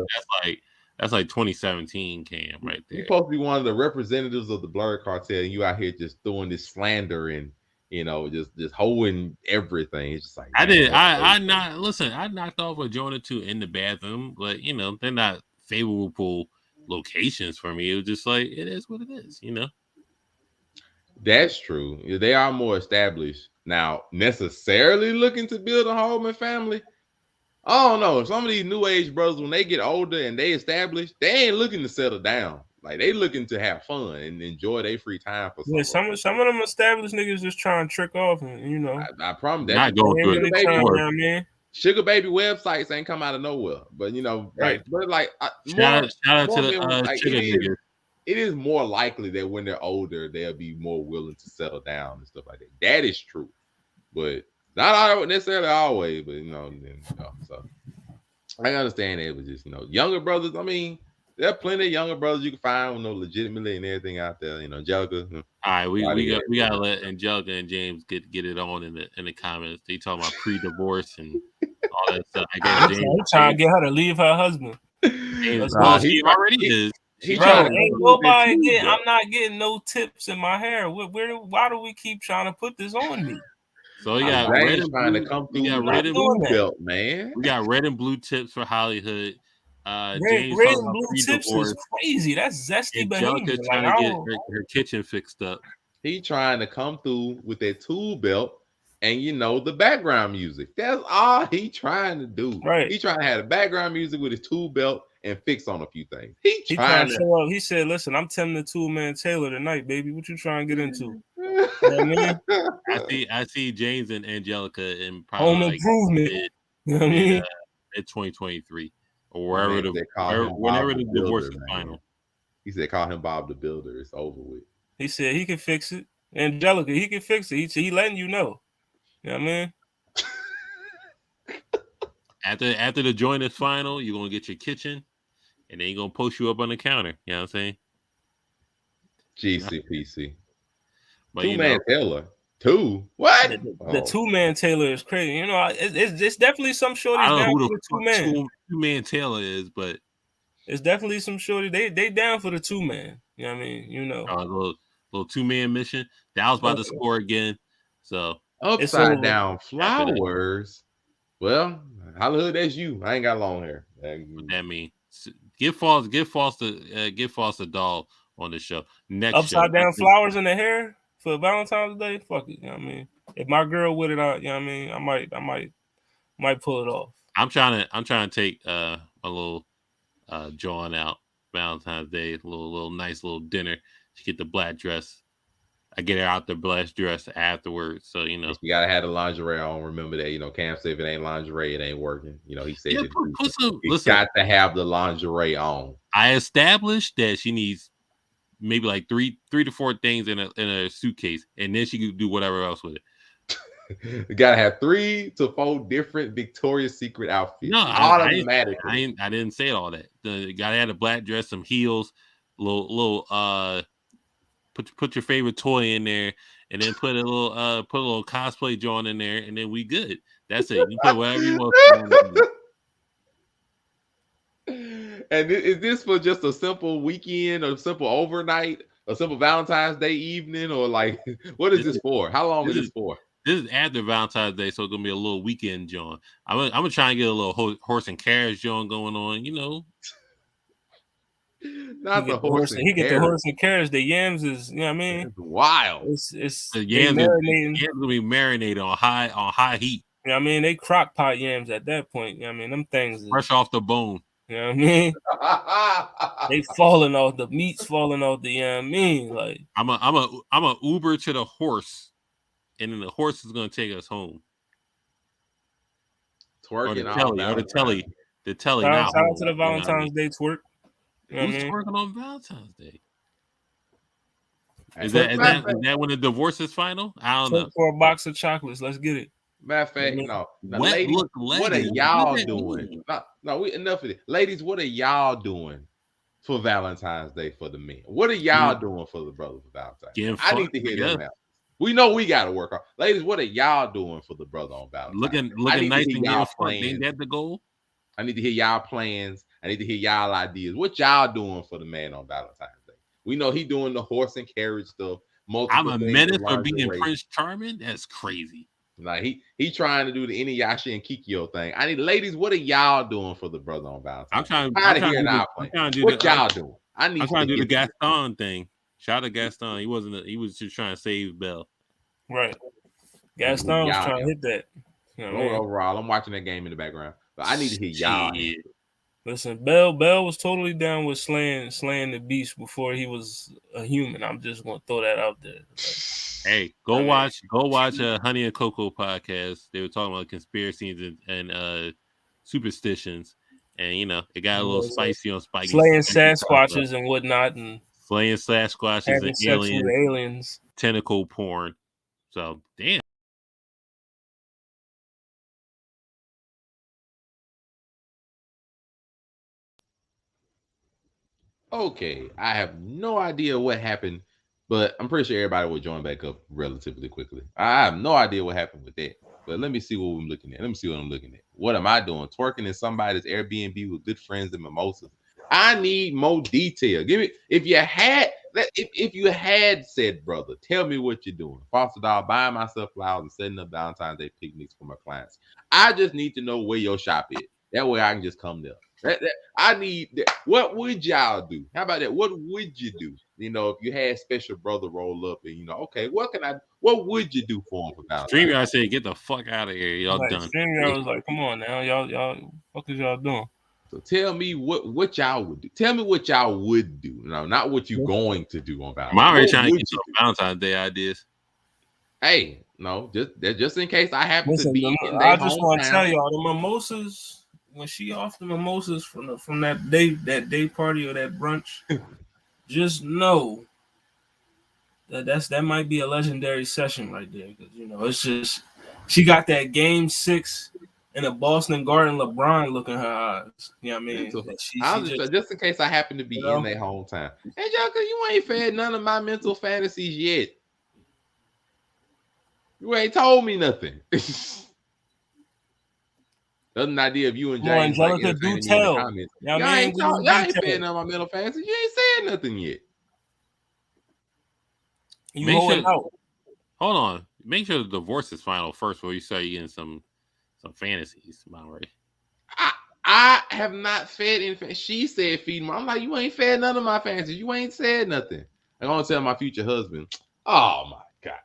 2017 Cam right there. You supposed to be one of the representatives of the Blurred Cartel, and you out here just doing this slander and just holding everything. It's just like I knocked off a joint or two in the bathroom, but they're not favorable locations for me. It was just like it is what it is, That's true. They are more established now. Necessarily looking to build a home and family. I don't know. Some of these new age brothers, when they get older and they established, they ain't looking to settle down. Like they looking to have fun and enjoy their free time for some of them established niggas just trying to trick off, and I promise that not going through it. Sugar baby websites ain't come out of nowhere, but right. Shout out to the sugar niggas. It is more likely that when they're older, they'll be more willing to settle down and stuff like that. That is true, but not necessarily always. But so I understand it was just younger brothers. I mean, there are plenty of younger brothers you can find legitimately and everything out there. Angelica. All right, we gotta let Angelica and James get it on in the comments. They talking about pre-divorce and all that stuff. I guess James trying to get her to leave her husband. He already is. I'm not getting no tips in my hair. Why do we keep trying to put this on me? So we got red and blue. To come through red and blue belt, man. We got red and blue tips for Hollywood. Red and blue tips is crazy. That's zesty behavior. Trying to get her kitchen fixed up. He trying to come through with that tool belt and the background music. That's all he trying to do. Right. He trying to have the background music with his tool belt and fix on a few things. He trying to show up. He said, "Listen, I'm Tim the Tool Man Taylor tonight, baby. What you trying to get into?" You know what I mean? I see James and Angelica in probably home improvement. You know what I mean? At 2023 or wherever whenever the divorce is final. He said, "Call him Bob the Builder. It's over with." He said he can fix it. Angelica, he can fix it. He letting you know. You know what I mean? After the joint is final, you're gonna get your kitchen. And then he's gonna post you up on the counter. You know what I'm saying? GCPC. Two-man Taylor. Two? What? The two-man Taylor is crazy. It's definitely some shorties down for the two-man. Two-man Taylor is, but it's definitely some shorty. They down for the two-man. You know what I mean? A little two-man mission. That was about to score again. So upside down flowers. Well, Hollywood, that's you. I ain't got long hair. What that mean? Get false a doll on the show. Next upside down flowers in the hair for Valentine's Day. Fuck it. You know what I mean? If my girl with it, you know what I mean? I might pull it off. I'm trying to take a little Join out Valentine's Day, a little nice little dinner. She get the black dress. I get her out the black dress afterwards. So you know, you gotta have the lingerie on. Remember that. Cam said if it ain't lingerie, it ain't working. He said you got to have the lingerie on. I established that she needs maybe like three to four things in a suitcase, and then she can do whatever else with it. You gotta have 3 to 4 different Victoria's Secret outfits. No, automatically. I didn't say all that. You gotta have a black dress, some heels, little put your favorite toy in there, and then put a little cosplay joint in there, and then we good. That's it. You put whatever you want. And is this for just a simple weekend, or simple overnight, a simple Valentine's Day evening, or like what is this for? How long is this for? This is after Valentine's Day, so it's gonna be a little weekend joint. I'm gonna try and get a little horse and carriage joint going on. Not the horse and carriage. He get the horse and carriage. The yams is, you know what I mean? It's wild. It's the yams gonna be marinated on high heat. You know what I mean? They crock pot yams at that point. You know what I mean? Them things fresh off the bone. You know what I mean? The meat's falling off the, you know what I mean? Like I'm a Uber to the horse, and then the horse is gonna take us home. Twerking the telly. Shout out to the Valentine's Day twerk. Who's twerking on Valentine's Day? Is that when the divorce is final? I don't know. For a box of chocolates, let's get it. Matter of fact, no. Ladies, what are y'all doing? No, enough of it. Ladies, what are y'all doing for Valentine's Day for the men? What are y'all doing for the brother for Valentine's Day? I need to hear them out. We know we got to work on. Ladies, what are y'all doing for the brother on Valentine's Day? Looking nice and getting fucked. Ain't that the goal? I need to hear y'all plans. I need to hear y'all ideas. What y'all doing for the man on Valentine's Day? We know he doing the horse and carriage stuff. I'm a menace for being Prince Charming. That's crazy. Like he trying to do the Inuyasha and Kikyo thing. I need ladies. What are y'all doing for the brother on Valentine's? I'm trying to do what y'all doing? I'm trying to do the Gaston thing. Shout out to Gaston. He was just trying to save Belle. Right. Gaston was trying to hit that. You know overall, I'm watching that game in the background, but I need to hear y'all. Listen, Bell was totally down with slaying the beast before he was a human. I'm just gonna throw that out there. Hey, go watch Honey and Cocoa podcast. They were talking about conspiracies and superstitions, and it got a little spicy on Spikey. Slaying Sasquatches and whatnot, and slaying Sasquatches and aliens, tentacle porn. So damn. Okay, I have no idea what happened, but I'm pretty sure everybody will join back up relatively quickly. I have no idea what happened with that, but let me see what I'm looking at. What am I doing? Twerking in somebody's Airbnb with good friends and mimosas. I need more detail. Give me if you had said, brother, tell me what you're doing. Foster dog, buying myself flowers and setting up Valentine's Day picnics for my clients. I just need to know where your shop is. That way I can just come there. I need that. What would y'all do? How about that? What would you do? If you had special brother roll up and okay, what would you do for him for Valentine's? Streamer, I said, get the fuck out of here. Y'all done. Streamer, I was like, come on now, y'all, what is y'all doing? So tell me what y'all would do. Tell me what y'all would do. No, not what you're going to do on Valentine's. I'm already trying to get some Valentine's Day ideas. Hey, no, just in case I happen to be in I just want to tell y'all the mimosas. When she offered the mimosas from that day party or that brunch, just know that might be a legendary session right there, because it's just she got that Game 6 in a Boston Garden LeBron look in her eyes. You know what I mean? Just in case I happen to be in their hometown. Hey, Joker, you ain't fed none of my mental fantasies yet. You ain't told me nothing. That's an idea of you and James. Angelica, do tell. Y'all ain't fed none of my mental fantasies. You ain't said nothing yet. Hold on. Make sure the divorce is final first before you start getting some fantasies. Am I right? I have not fed. She said feed me. I'm like, you ain't fed none of my fantasies. You ain't said nothing. I'm gonna tell my future husband. Oh my God.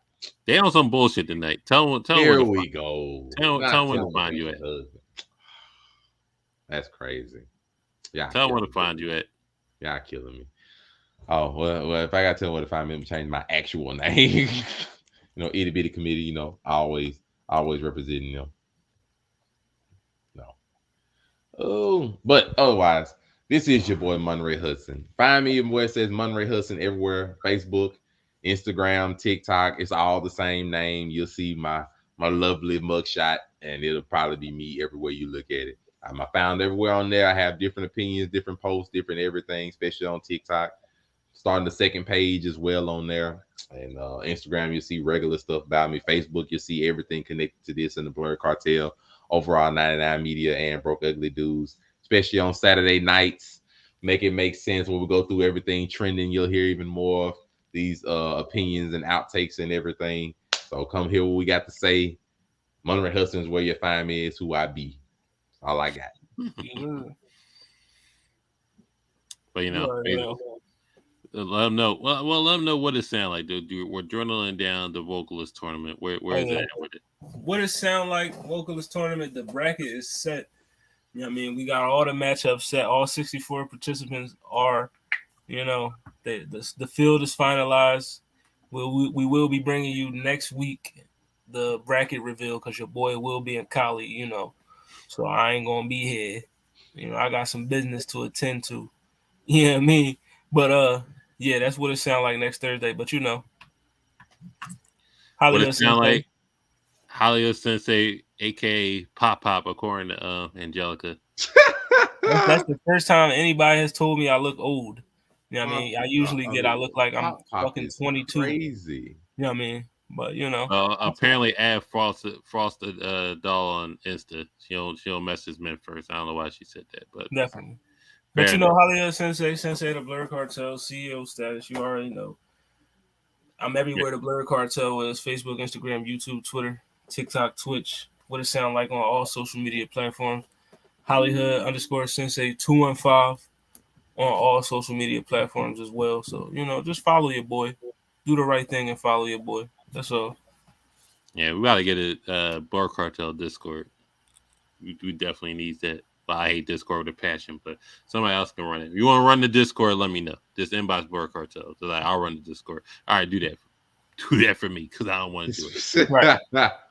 They on some bullshit tonight. Tell Here we go. Tell him to find you at. That's crazy. Yeah. Tell them where to find you at. Y'all killing me. Oh, well, if I got to tell them where to find me, I'm change my actual name. Itty bitty committee, always representing them. No. Oh, but otherwise, this is your boy Monray Hudson. Find me where it says Monray Hudson everywhere. Facebook, Instagram, TikTok. It's all the same name. You'll see my lovely mugshot, and it'll probably be me everywhere you look at it. I'm found everywhere on there. I have different opinions, different posts, different everything, especially on TikTok. Starting the second page as well on there. And Instagram, you'll see regular stuff about me. Facebook, you'll see everything connected to this in the Blurred Cartel, Overall 99 Media, and Broke Ugly Dudes, especially on Saturday nights. Make it make sense when we go through everything trending. You'll hear even more of these opinions and outtakes and everything. So come hear what we got to say. Monray Hudson's where you find me. Is who I be. That's all I got. But let them know. Well, let them know what it sound like. Dude, we're journaling down the vocalist tournament. Where is that with it? What it sound like? Vocalist tournament. The bracket is set. We got all the matchups set. All 64 participants are. The field is finalized. We will be bringing you next week the bracket reveal because your boy will be in Cali. So I ain't gonna be here. I got some business to attend to. You know what I mean? But yeah, that's what it sounds like next Thursday. But what it sound like? Hollywood Sensei, aka Pop Pop, according to Angelica. That's the first time anybody has told me I look old. I usually I look like I'm fucking 22. Crazy. You know what I mean? But apparently add frosted doll on Insta. She'll message men first. I don't know why she said that, but definitely. But Hollywood Sensei the Blurred Cartel, CEO status. You already know. I'm everywhere. The Blurred Cartel is Facebook, Instagram, YouTube, Twitter, TikTok, Twitch. What it sound like on all social media platforms. Hollywood_Sensei 215 on all social media platforms as well. So just follow your boy. Do the right thing and follow your boy. That's all. Yeah, we gotta get a Blurred Cartel Discord. We definitely need that. But I hate Discord with a passion, but somebody else can run it. If you want to run the Discord, let me know. Just inbox Blurred Cartel. So I'll run the Discord. All right, do that. Do that for me because I don't want to do it. Right.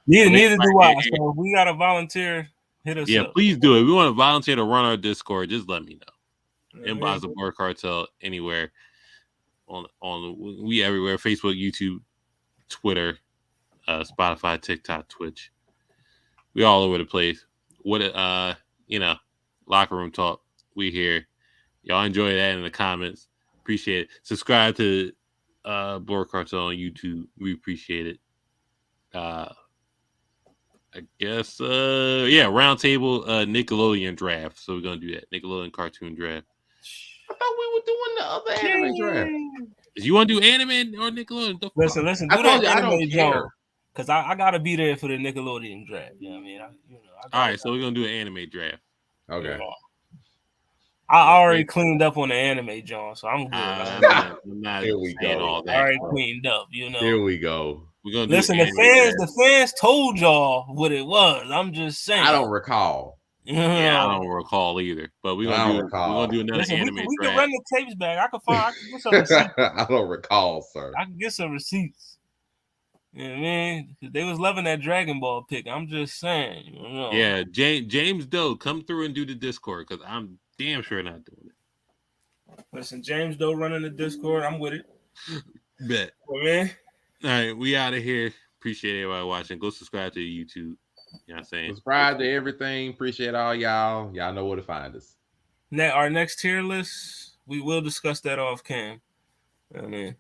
Neither do I. So if we got to volunteer, hit us up. Yeah, please do it. If we want to volunteer to run our Discord, just let me know. Inbox the Blurred Cartel anywhere. We everywhere. Facebook, YouTube, Twitter, Spotify, TikTok, Twitch. We all over the place. Locker room talk. We here. Y'all enjoy that in the comments. Appreciate it. Subscribe to Blurred Cartel on YouTube. We appreciate it. I guess roundtable Nickelodeon draft. So we're gonna do that. Nickelodeon cartoon draft. I thought we were doing the other anime draft. Did you want to do anime or Nickelodeon? Listen. Do that anime draft. Because I gotta be there for the Nickelodeon draft. You know what I mean? All right, so we're gonna do an anime draft. Okay. I already cleaned up on the anime, John, so I'm good. I'm not Here we go. All that. Already cleaned up, Here we go. We're gonna listen. The fans told y'all what it was. I'm just saying. I don't recall. Yeah, I don't recall either. But we're gonna do another anime draft. We can run the tapes back. I can get some receipts. I don't recall, sir. I can get some receipts. You know what I mean? They was loving that Dragon Ball pick. I'm just saying. Yeah, James Doe, come through and do the Discord because I'm damn sure not doing it. Listen, James Doe running the Discord. I'm with it. Bet. Well, man. All right, we out of here. Appreciate everybody watching. Go subscribe to the YouTube. You know what I'm saying? Subscribe to everything. Appreciate all y'all. Y'all know where to find us. Now, our next tier list, we will discuss that off cam. I mean.